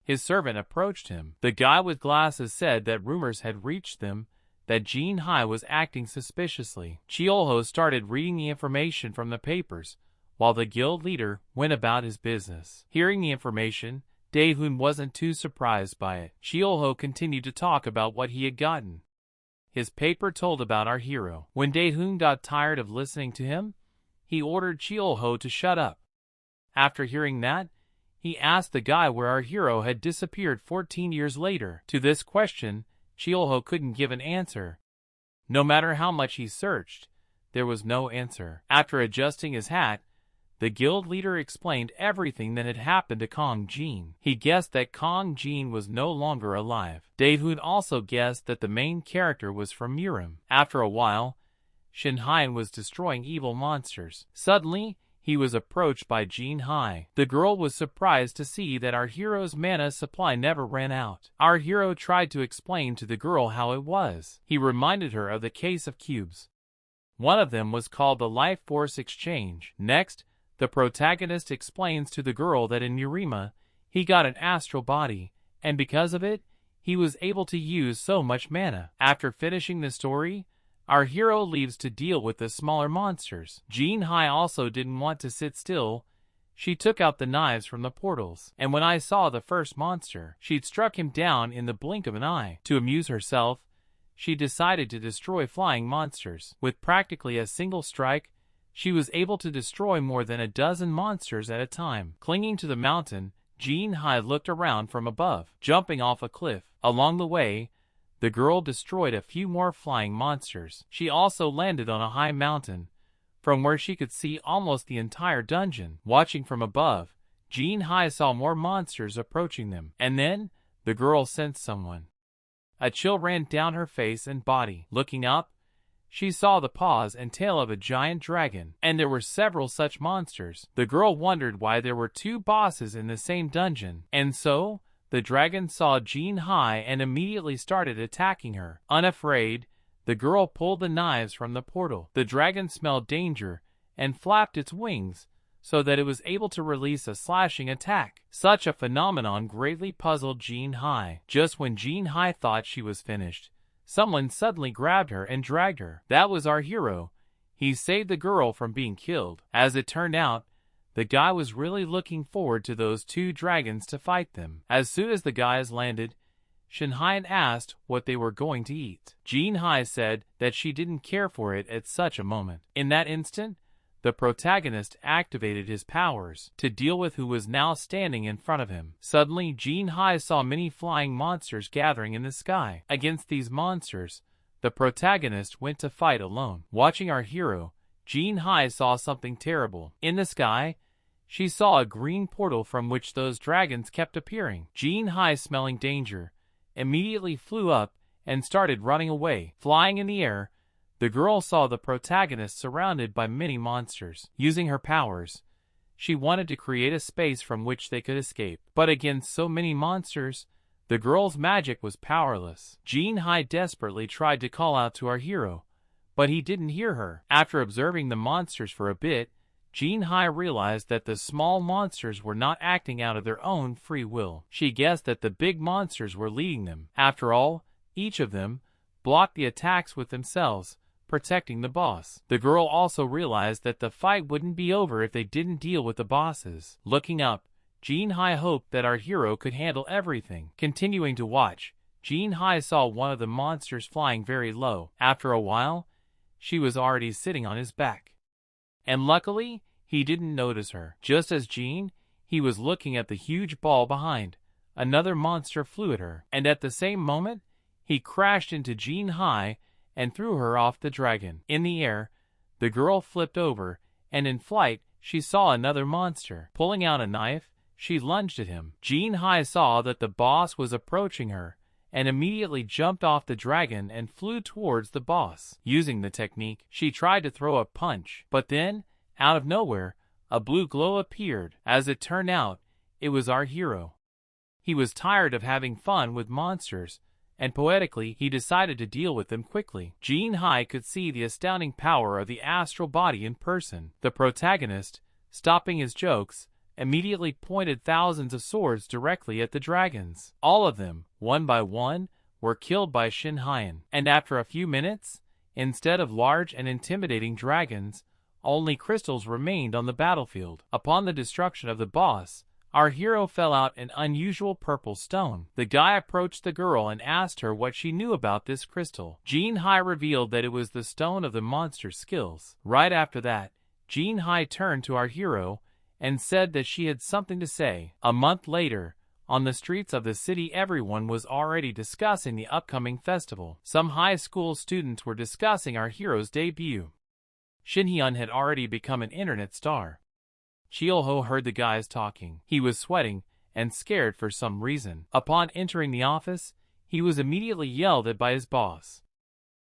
His servant approached him. The guy with glasses said that rumors had reached them that Jin Hai was acting suspiciously. Chiolho started reading the information from the papers, while the guild leader went about his business. Hearing the information, Dae-hoon wasn't too surprised by it. Chiolho continued to talk about what he had gotten. His paper told about our hero. When Dae-hoon got tired of listening to him, he ordered Chiolho to shut up. After hearing that, he asked the guy where our hero had disappeared 14 years later. To this question, Chiolho couldn't give an answer. No matter how much he searched, there was no answer. After adjusting his hat, the guild leader explained everything that had happened to Kong Jin. He guessed that Kong Jin was no longer alive. Dae-hoon also guessed that the main character was from Urim. After a while, Shin Hein was destroying evil monsters. Suddenly, he was approached by Jin Hai. The girl was surprised to see that our hero's mana supply never ran out. Our hero tried to explain to the girl how it was. He reminded her of the case of cubes. One of them was called the Life Force Exchange. Next, the protagonist explains to the girl that in Urima, he got an astral body, and because of it, he was able to use so much mana. After finishing the story, our hero leaves to deal with the smaller monsters. Jin Hai also didn't want to sit still. She took out the knives from the portals, and when I saw the first monster, she'd struck him down in the blink of an eye. To amuse herself, she decided to destroy flying monsters. With practically a single strike, she was able to destroy more than a dozen monsters at a time. Clinging to the mountain, Jin Hai looked around from above, jumping off a cliff. Along the way, the girl destroyed a few more flying monsters. She also landed on a high mountain, from where she could see almost the entire dungeon. Watching from above, Jin Hai saw more monsters approaching them, and then the girl sensed someone. A chill ran down her face and body. Looking up, she saw the paws and tail of a giant dragon, and there were several such monsters. The girl wondered why there were two bosses in the same dungeon, and so the dragon saw Jean Hai and immediately started attacking her. Unafraid, the girl pulled the knives from the portal. The dragon smelled danger and flapped its wings so that it was able to release a slashing attack. Such a phenomenon greatly puzzled Jean Hai. Just when Jean Hai thought she was finished, someone suddenly grabbed her and dragged her. That was our hero. He saved the girl from being killed. As it turned out, the guy was really looking forward to those two dragons to fight them. As soon as the guys landed, Shinhan asked what they were going to eat. Jean Hai said that she didn't care for it at such a moment. In that instant, the protagonist activated his powers to deal with who was now standing in front of him. Suddenly, Jean Hai saw many flying monsters gathering in the sky. Against these monsters, the protagonist went to fight alone. Watching our hero, Jean Hai saw something terrible. In the sky, she saw a green portal from which those dragons kept appearing. Jean Hai, smelling danger, immediately flew up and started running away. Flying in the air, the girl saw the protagonist surrounded by many monsters. Using her powers, she wanted to create a space from which they could escape. But against so many monsters, the girl's magic was powerless. Jean Hai desperately tried to call out to our hero, but he didn't hear her. After observing the monsters for a bit, Jean Hai realized that the small monsters were not acting out of their own free will. She guessed that the big monsters were leading them. After all, each of them blocked the attacks with themselves, protecting the boss. The girl also realized that the fight wouldn't be over if they didn't deal with the bosses. Looking up, Jean Hai hoped that our hero could handle everything. Continuing to watch, Jean Hai saw one of the monsters flying very low. After a while, she was already sitting on his back. And luckily, he didn't notice her. Just as he was looking at the huge ball behind, another monster flew at her. And at the same moment, he crashed into Jean Hai and threw her off the dragon. In the air, the girl flipped over, and in flight, she saw another monster. Pulling out a knife, she lunged at him. Jean Hai saw that the boss was approaching her, and immediately jumped off the dragon and flew towards the boss. Using the technique, she tried to throw a punch, but then, out of nowhere, a blue glow appeared. As it turned out, it was our hero. He was tired of having fun with monsters, and poetically, he decided to deal with them quickly. Jean Hai could see the astounding power of the astral body in person. The protagonist, stopping his jokes, immediately pointed thousands of swords directly at the dragons. All of them, one by one, were killed by Shinhan. And after a few minutes, instead of large and intimidating dragons, only crystals remained on the battlefield. Upon the destruction of the boss, our hero fell out an unusual purple stone. The guy approached the girl and asked her what she knew about this crystal. Jean Hai revealed that it was the stone of the monster's skills. Right after that, Jean Hai turned to our hero and said that she had something to say. A month later, on the streets of the city, everyone was already discussing the upcoming festival. Some high school students were discussing our hero's debut. Shinhyun had already become an internet star. Cheolho heard the guys talking. He was sweating and scared for some reason. Upon entering the office, he was immediately yelled at by his boss.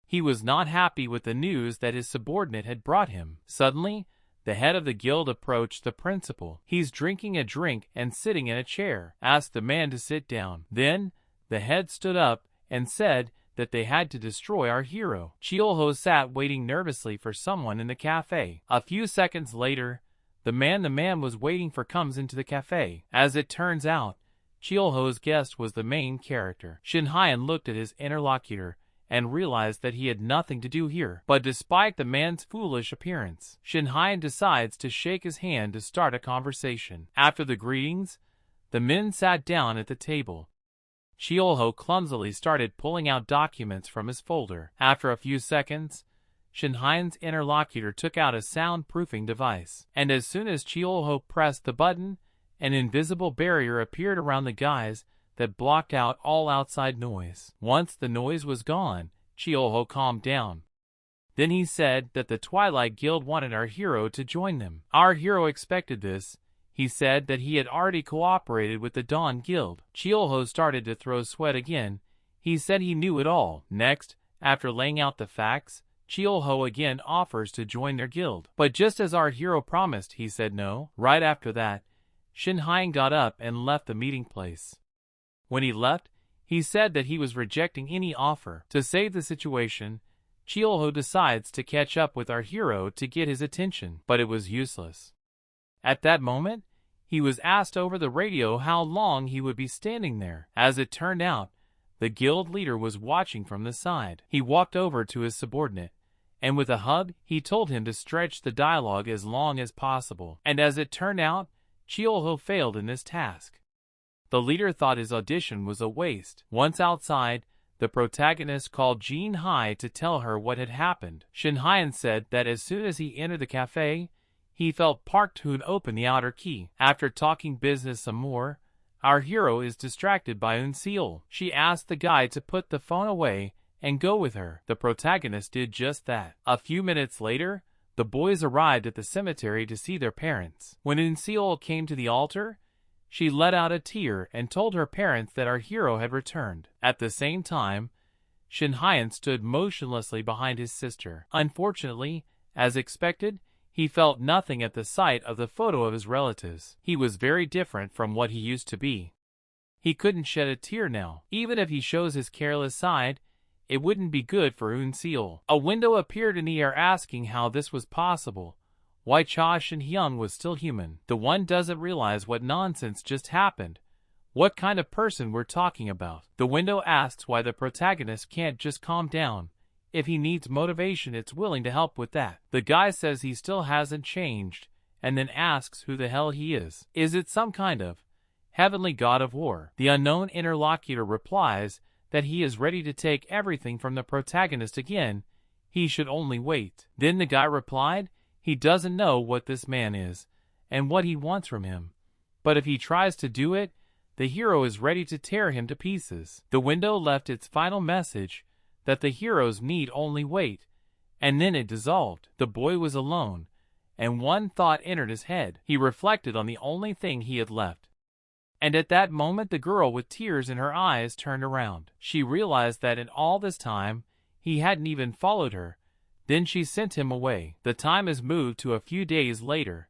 He was not happy with the news that his subordinate had brought him. Suddenly, the head of the guild approached the principal. "He's drinking a drink and sitting in a chair. Asked the man to sit down." Then, the head stood up and said that they had to destroy our hero. Cheolho sat waiting nervously for someone in the cafe. A few seconds later, the man was waiting for comes into the cafe. As it turns out, Cheolho's guest was the main character. Shinhan looked at his interlocutor and realized that he had nothing to do here. But despite the man's foolish appearance, Shinhan decides to shake his hand to start a conversation. After the greetings, the men sat down at the table. Cheolho clumsily started pulling out documents from his folder. After a few seconds, Shinhan's interlocutor took out a soundproofing device. And as soon as Cheolho pressed the button, an invisible barrier appeared around the guys that blocked out all outside noise. Once the noise was gone, Cheolho calmed down. Then he said that the Twilight Guild wanted our hero to join them. Our hero expected this. He said that he had already cooperated with the Dawn Guild. Cheolho started to throw sweat again. He said he knew it all. Next, after laying out the facts, Cheolho again offers to join their guild. But just as our hero promised, he said no. Right after that, Shinhan got up and left the meeting place. When he left, he said that he was rejecting any offer. To save the situation, Cheolho decides to catch up with our hero to get his attention, but it was useless. At that moment, he was asked over the radio how long he would be standing there. As it turned out, the guild leader was watching from the side. He walked over to his subordinate, and with a hug, he told him to stretch the dialogue as long as possible. And as it turned out, Cheolho failed in this task. The leader thought his audition was a waste. Once outside, the protagonist called Jean Hai to tell her what had happened. Shin Hyun said that as soon as he entered the cafe, he felt Park Toon open the outer key. After talking business some more, our hero is distracted by Eun Seol. She asked the guy to put the phone away and go with her. The protagonist did just that. A few minutes later, the boys arrived at the cemetery to see their parents. When Eun Seol came to the altar, she let out a tear and told her parents that our hero had returned. At the same time, Shin Hyun stood motionlessly behind his sister. Unfortunately, as expected, he felt nothing at the sight of the photo of his relatives. He was very different from what he used to be. He couldn't shed a tear now. Even if he shows his careless side, it wouldn't be good for Eun Seol. A window appeared in the air asking how this was possible. Why Cha Shin-hyung was still human. The one doesn't realize what nonsense just happened. What kind of person we're talking about? The window asks why the protagonist can't just calm down. If he needs motivation, it's willing to help with that. The guy says he still hasn't changed, and then asks who the hell he is. Is it some kind of heavenly god of war? The unknown interlocutor replies that he is ready to take everything from the protagonist again. He should only wait. Then the guy replied, he doesn't know what this man is, and what he wants from him. But if he tries to do it, the hero is ready to tear him to pieces. The window left its final message, that the heroes need only wait, and then it dissolved. The boy was alone, and one thought entered his head. He reflected on the only thing he had left. And at that moment the girl with tears in her eyes turned around. She realized that in all this time, he hadn't even followed her. Then she sent him away. The time is moved to a few days later.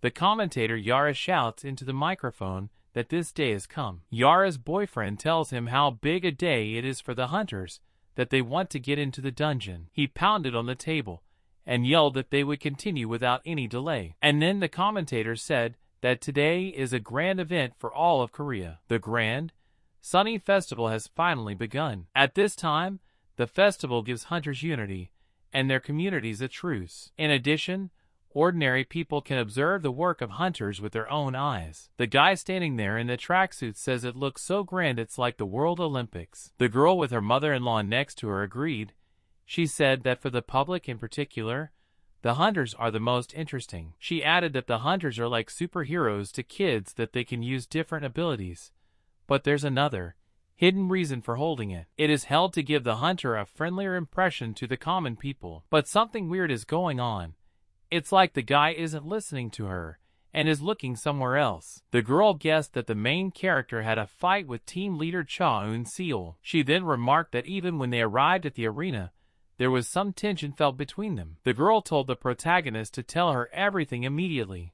The commentator Yara shouts into the microphone that this day has come. Yara's boyfriend tells him how big a day it is for the hunters, that they want to get into the dungeon. He pounded on the table and yelled that they would continue without any delay. And then the commentator said that today is a grand event for all of Korea. The Grand Sunny Festival has finally begun. At this time, the festival gives hunters unity and their communities a truce. In addition, ordinary people can observe the work of hunters with their own eyes. The guy standing there in the tracksuit says it looks so grand it's like the World Olympics. The girl with her mother-in-law next to her agreed. She said that for the public in particular, the hunters are the most interesting. She added that the hunters are like superheroes to kids, that they can use different abilities. But there's another hidden reason for holding it. It is held to give the hunter a friendlier impression to the common people. But something weird is going on. It's like the guy isn't listening to her and is looking somewhere else. The girl guessed that the main character had a fight with team leader Cha Eun-seol. She then remarked that even when they arrived at the arena, there was some tension felt between them. The girl told the protagonist to tell her everything immediately,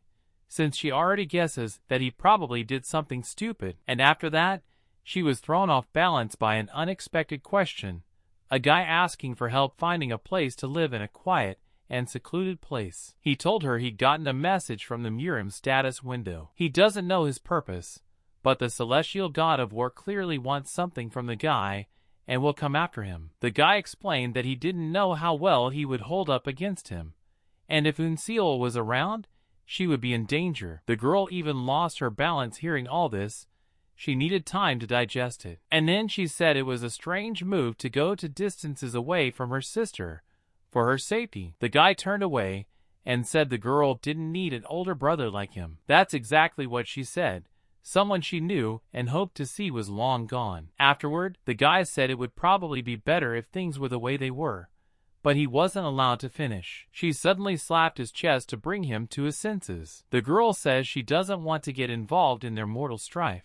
since she already guesses that he probably did something stupid. And after that, she was thrown off balance by an unexpected question, a guy asking for help finding a place to live in a quiet and secluded place. He told her he'd gotten a message from the Murim status window. He doesn't know his purpose, but the celestial god of war clearly wants something from the guy and will come after him. The guy explained that he didn't know how well he would hold up against him, and if Eun Seol was around, she would be in danger. The girl even lost her balance hearing all this. She needed time to digest it. And then she said it was a strange move to go to distances away from her sister for her safety. The guy turned away and said the girl didn't need an older brother like him. That's exactly what she said. Someone she knew and hoped to see was long gone. Afterward, the guy said it would probably be better if things were the way they were, but he wasn't allowed to finish. She suddenly slapped his chest to bring him to his senses. The girl says she doesn't want to get involved in their mortal strife,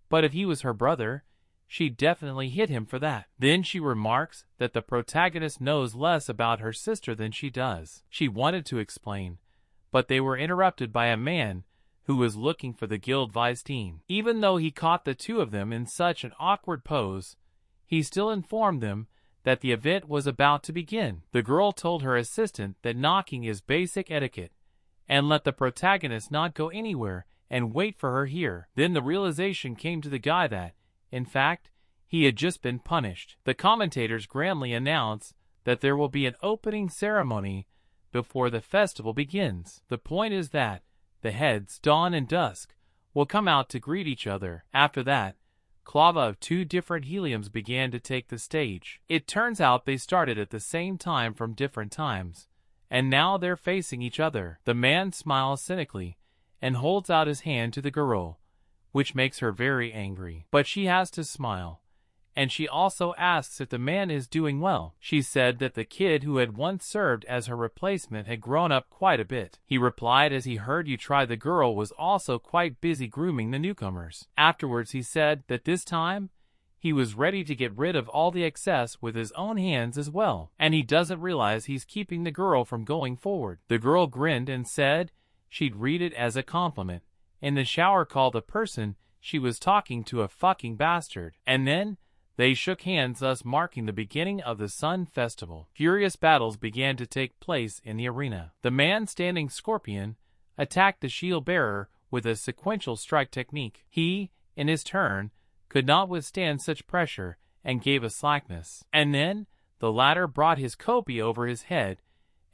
but if he was her brother, she'd definitely hit him for that. Then she remarks that the protagonist knows less about her sister than she does. She wanted to explain, but they were interrupted by a man who was looking for the guild vice team. Even though he caught the two of them in such an awkward pose, he still informed them that the event was about to begin. The girl told her assistant that knocking is basic etiquette, and let the protagonist not go anywhere and wait for her here. Then the realization came to the guy that, in fact, he had just been punished. The commentators grandly announce that there will be an opening ceremony before the festival begins. The point is that the heads, Dawn and Dusk, will come out to greet each other. After that, Clava of two different heliums began to take the stage. It turns out they started at the same time from different times, and now they're facing each other. The man smiles cynically and holds out his hand to the girl, which makes her very angry. But she has to smile, and she also asks if the man is doing well. She said that the kid who had once served as her replacement had grown up quite a bit. He replied as he heard you try the girl was also quite busy grooming the newcomers. Afterwards he said that this time, he was ready to get rid of all the excess with his own hands as well, and he doesn't realize he's keeping the girl from going forward. The girl grinned and said she'd read it as a compliment. In the shower called the person she was talking to a fucking bastard. And then they shook hands, thus marking the beginning of the Sun Festival. Furious battles began to take place in the arena. The man standing Scorpion attacked the shield bearer with a sequential strike technique. He, in his turn, could not withstand such pressure and gave a slackness. And then the latter brought his kopie over his head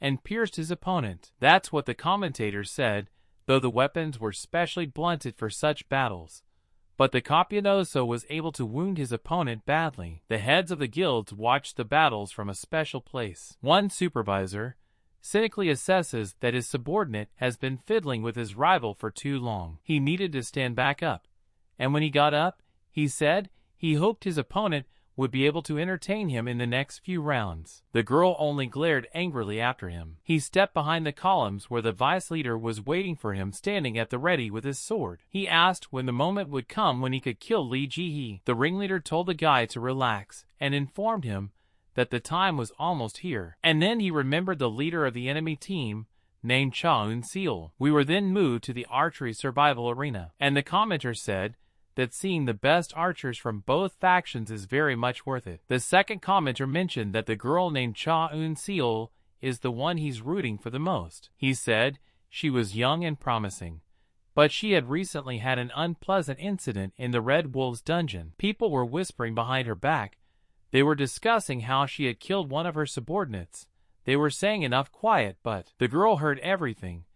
and pierced his opponent. That's what the commentators said, though the weapons were specially blunted for such battles. But the Copionoso was able to wound his opponent badly. The heads of the guilds watched the battles from a special place. One supervisor cynically assesses that his subordinate has been fiddling with his rival for too long. He needed to stand back up, and when he got up, he said he hoped his opponent would be able to entertain him in the next few rounds. The girl only glared angrily after him. He stepped behind the columns where the vice leader was waiting for him, standing at the ready with his sword. He asked when the moment would come when he could kill Li Jihee. The ringleader told the guy to relax and informed him that the time was almost here. And then he remembered the leader of the enemy team, named Cha Eun-seol. We were then moved to the archery survival arena, and the commenter said that seeing the best archers from both factions is very much worth it. The second commenter mentioned that the girl named Cha Eun-seol is the one he's rooting for the most. He said she was young and promising, but she had recently had an unpleasant incident in the Red Wolves dungeon. People were whispering behind her back. They were discussing how she had killed one of her subordinates. They were saying enough quiet, but the girl heard everything.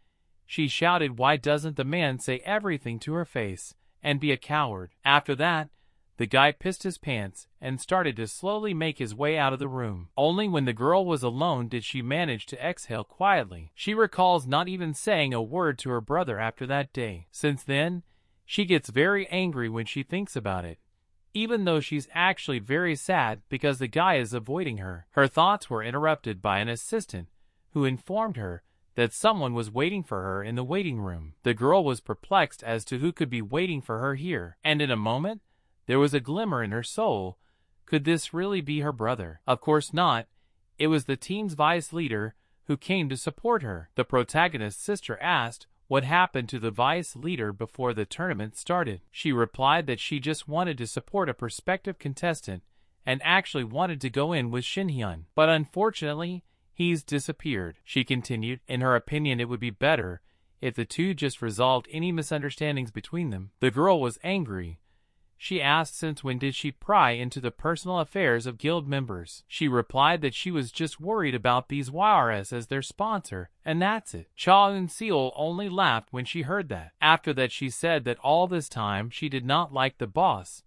She shouted, "Why doesn't the man say everything to her face and be a coward?" After that, the guy pissed his pants and started to slowly make his way out of the room. Only when the girl was alone did she manage to exhale quietly. She recalls not even saying a word to her brother after that day. Since then, she gets very angry when she thinks about it, even though she's actually very sad because the guy is avoiding her. Her thoughts were interrupted by an assistant who informed her that someone was waiting for her in the waiting room. The girl was perplexed as to who could be waiting for her here, and in a moment, there was a glimmer in her soul. Could this really be her brother? Of course not. It was the team's vice leader who came to support her. The protagonist's sister asked what happened to the vice leader before the tournament started. She replied that she just wanted to support a prospective contestant and actually wanted to go in with Shinhyun. But unfortunately, he's disappeared. She continued, in her opinion it would be better if the two just resolved any misunderstandings between them. The girl was angry. She asked since when did she pry into the personal affairs of guild members. She replied that she was just worried about these YRS as their sponsor, and that's it. Cha Eun-seol only laughed when she heard that. After that she said that all this time she did not like the boss.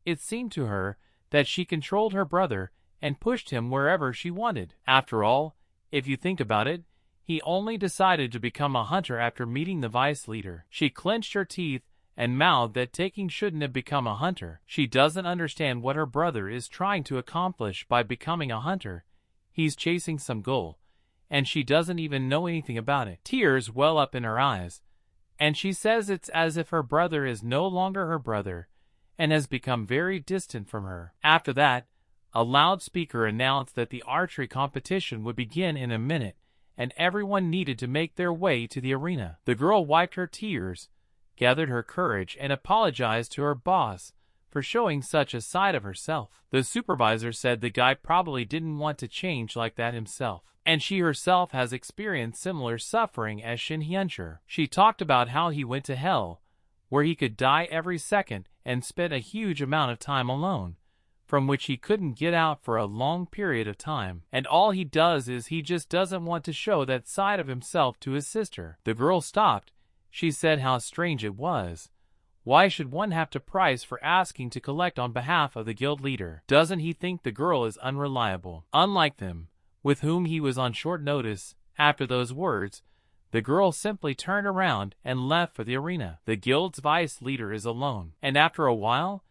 It seemed to her that she controlled her brother and pushed him wherever she wanted. After all, if you think about it, he only decided to become a hunter after meeting the vice leader. She clenched her teeth and mouthed that taking shouldn't have become a hunter. She doesn't understand what her brother is trying to accomplish by becoming a hunter. He's chasing some goal, and she doesn't even know anything about it. Tears well up in her eyes, and she says it's as if her brother is no longer her brother and has become very distant from her. After that, a loudspeaker announced that the archery competition would begin in a minute, and everyone needed to make their way to the arena. The girl wiped her tears, gathered her courage and apologized to her boss for showing such a side of herself. The supervisor said the guy probably didn't want to change like that himself, and she herself has experienced similar suffering as Shin Hyun. She talked about how he went to hell, where he could die every second and spent a huge amount of time alone, from which he couldn't get out for a long period of time. And all he does is he just doesn't want to show that side of himself to his sister. The girl stopped. She said how strange it was. Why should one have to price for asking to collect on behalf of the guild leader? Doesn't he think the girl is unreliable? Unlike them, with whom he was on short notice, after those words, the girl simply turned around and left for the arena. The guild's vice leader is alone, and after a while,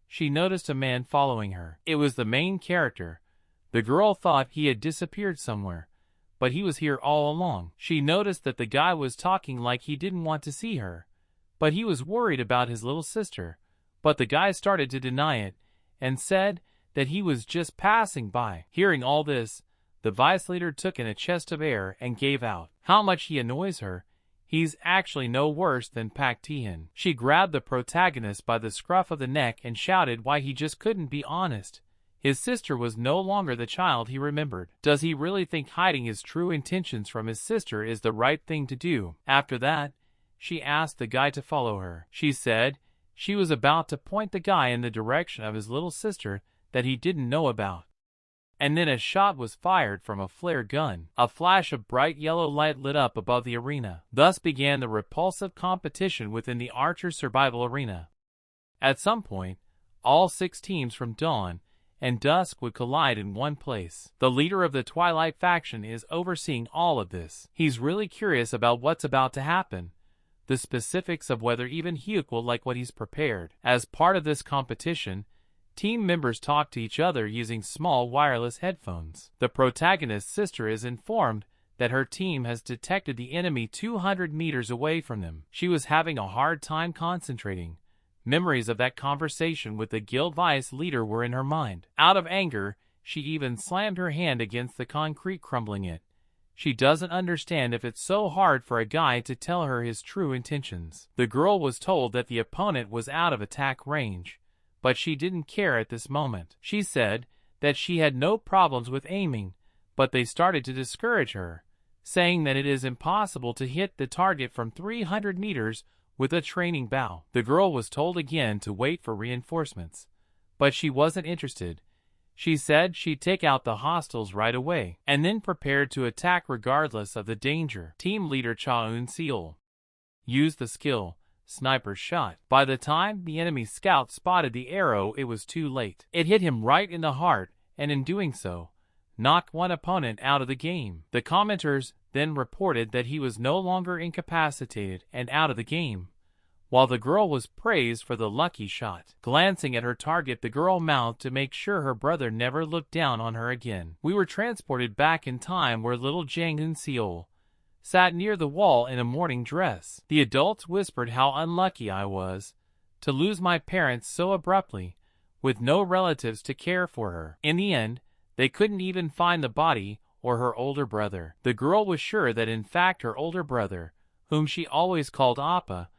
she noticed a man following her. It was the main character. The girl thought he had disappeared somewhere, but he was here all along. She noticed that the guy was talking like he didn't want to see her, but he was worried about his little sister. But the guy started to deny it and said that he was just passing by. Hearing all this, the vice leader took in a chest of air and gave out. How much he annoys her. He's actually no worse than Pak Taehyun. She grabbed the protagonist by the scruff of the neck and shouted why he just couldn't be honest. His sister was no longer the child he remembered. Does he really think hiding his true intentions from his sister is the right thing to do? After that, she asked the guy to follow her. She said she was about to point the guy in the direction of his little sister that he didn't know about. And then a shot was fired from a flare gun. A flash of bright yellow light lit up above the arena. Thus began the repulsive competition within the Archer Survival Arena. At some point, all 6 teams from dawn and dusk would collide in one place. The leader of the Twilight faction is overseeing all of this. He's really curious about what's about to happen, the specifics of whether even Hyuk will like what he's prepared. As part of this competition, team members talk to each other using small wireless headphones. The protagonist's sister is informed that her team has detected the enemy 200 meters away from them. She was having a hard time concentrating. Memories of that conversation with the guild vice leader were in her mind. Out of anger, she even slammed her hand against the concrete, crumbling it. She doesn't understand if it's so hard for a guy to tell her his true intentions. The girl was told that the opponent was out of attack range, but she didn't care at this moment. She said that she had no problems with aiming, but they started to discourage her, saying that it is impossible to hit the target from 300 meters with a training bow. The girl was told again to wait for reinforcements, but she wasn't interested. She said she'd take out the hostiles right away, and then prepared to attack regardless of the danger. Team leader Cha Eun-seol used the skill sniper shot. By the time the enemy scout spotted the arrow, it was too late. It hit him right in the heart, and in doing so, knocked one opponent out of the game. The commenters then reported that he was no longer incapacitated and out of the game, while the girl was praised for the lucky shot. Glancing at her target, the girl mouthed to make sure her brother never looked down on her again. We were transported back in time where little Jang Eun-seol sat near the wall in a morning dress. The adults whispered how unlucky I was to lose my parents so abruptly, with no relatives to care for her. In the end, they couldn't even find the body or her older brother. The girl was sure that in fact her older brother, whom she always called Appa,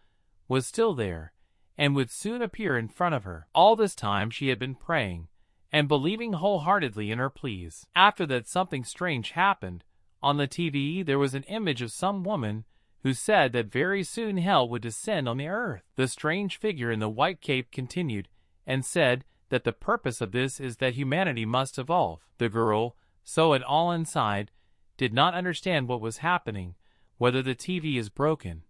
was still there, and would soon appear in front of her. All this time she had been praying, and believing wholeheartedly in her pleas. After that, something strange happened. On the TV there was an image of some woman who said that very soon hell would descend on the earth. The strange figure in the white cape continued, and said that the purpose of this is that humanity must evolve. The girl, so at all inside, did not understand what was happening, whether the TV is broken.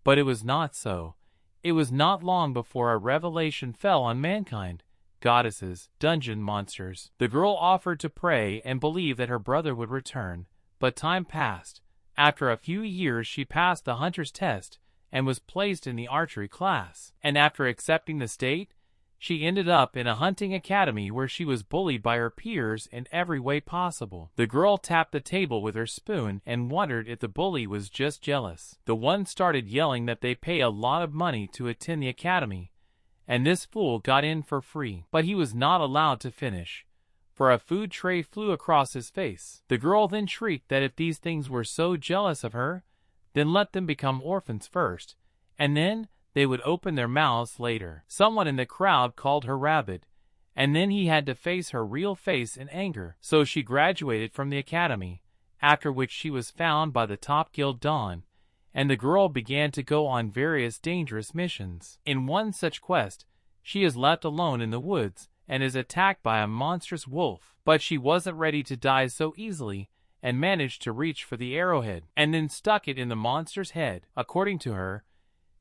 But it was not so. It was not long before a revelation fell on mankind. Goddesses, dungeon monsters. The girl offered to pray and believe that her brother would return, but time passed. After a few years she passed the hunter's test and was placed in the archery class. And after accepting the state, she ended up in a hunting academy where she was bullied by her peers in every way possible. The girl tapped the table with her spoon and wondered if the bully was just jealous. The one started yelling that they pay a lot of money to attend the academy, and this fool got in for free. But he was not allowed to finish, for a food tray flew across his face. The girl then shrieked that if these things were so jealous of her, then let them become orphans first, and then they would open their mouths later. Someone in the crowd called her rabbit, and then he had to face her real face in anger. So she graduated from the academy, after which she was found by the top guild Dawn, and the girl began to go on various dangerous missions. In one such quest, she is left alone in the woods and is attacked by a monstrous wolf. But she wasn't ready to die so easily and managed to reach for the arrowhead and then stuck it in the monster's head. According to her,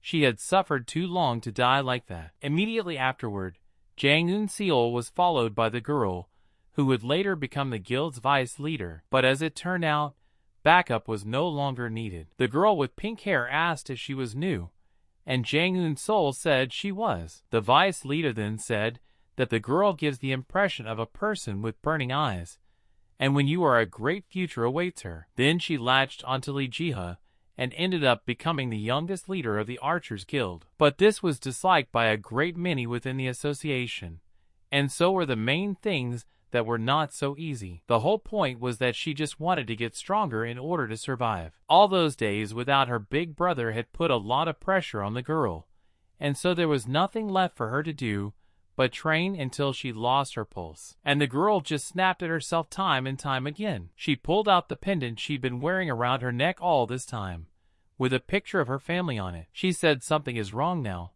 she had suffered too long to die like that. Immediately afterward, Jang Eun-seol was followed by the girl, who would later become the guild's vice leader. But as it turned out, backup was no longer needed. The girl with pink hair asked if she was new, and Jang Eun-seol said she was. The vice leader then said that the girl gives the impression of a person with burning eyes, and when you are a great future awaits her. Then she latched onto Lee Jiha and ended up becoming the youngest leader of the Archers Guild. But this was disliked by a great many within the association, and so were the main things that were not so easy. The whole point was that she just wanted to get stronger in order to survive. All those days without her big brother had put a lot of pressure on the girl, and so there was nothing left for her to do but train until she lost her pulse. And the girl just snapped at herself time and time again. She pulled out the pendant she'd been wearing around her neck all this time, with a picture of her family on it. She said something is wrong now.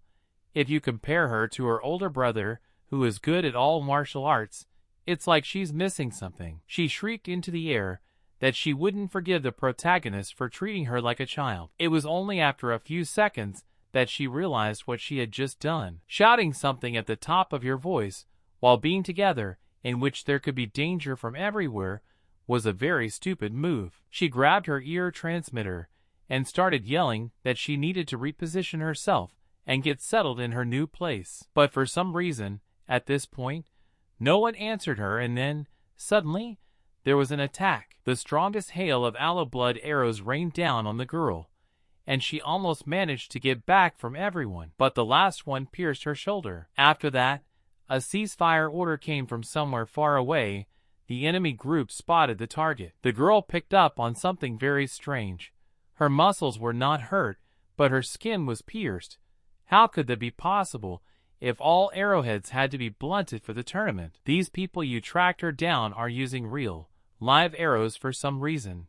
If you compare her to her older brother, who is good at all martial arts, it's like she's missing something. She shrieked into the air that she wouldn't forgive the protagonist for treating her like a child. It was only after a few seconds that she realized what she had just done. Shouting something at the top of your voice while being together, in which there could be danger from everywhere, was a very stupid move. She grabbed her ear transmitter and started yelling that she needed to reposition herself and get settled in her new place. But for some reason, at this point, no one answered her, and then, suddenly, there was an attack. The strongest hail of aloe blood arrows rained down on the girl, and she almost managed to get back from everyone, but the last one pierced her shoulder. After that, a ceasefire order came from somewhere far away. The enemy group spotted the target. The girl picked up on something very strange. Her muscles were not hurt, but her skin was pierced. How could that be possible if all arrowheads had to be blunted for the tournament? These people you tracked her down are using real, live arrows for some reason.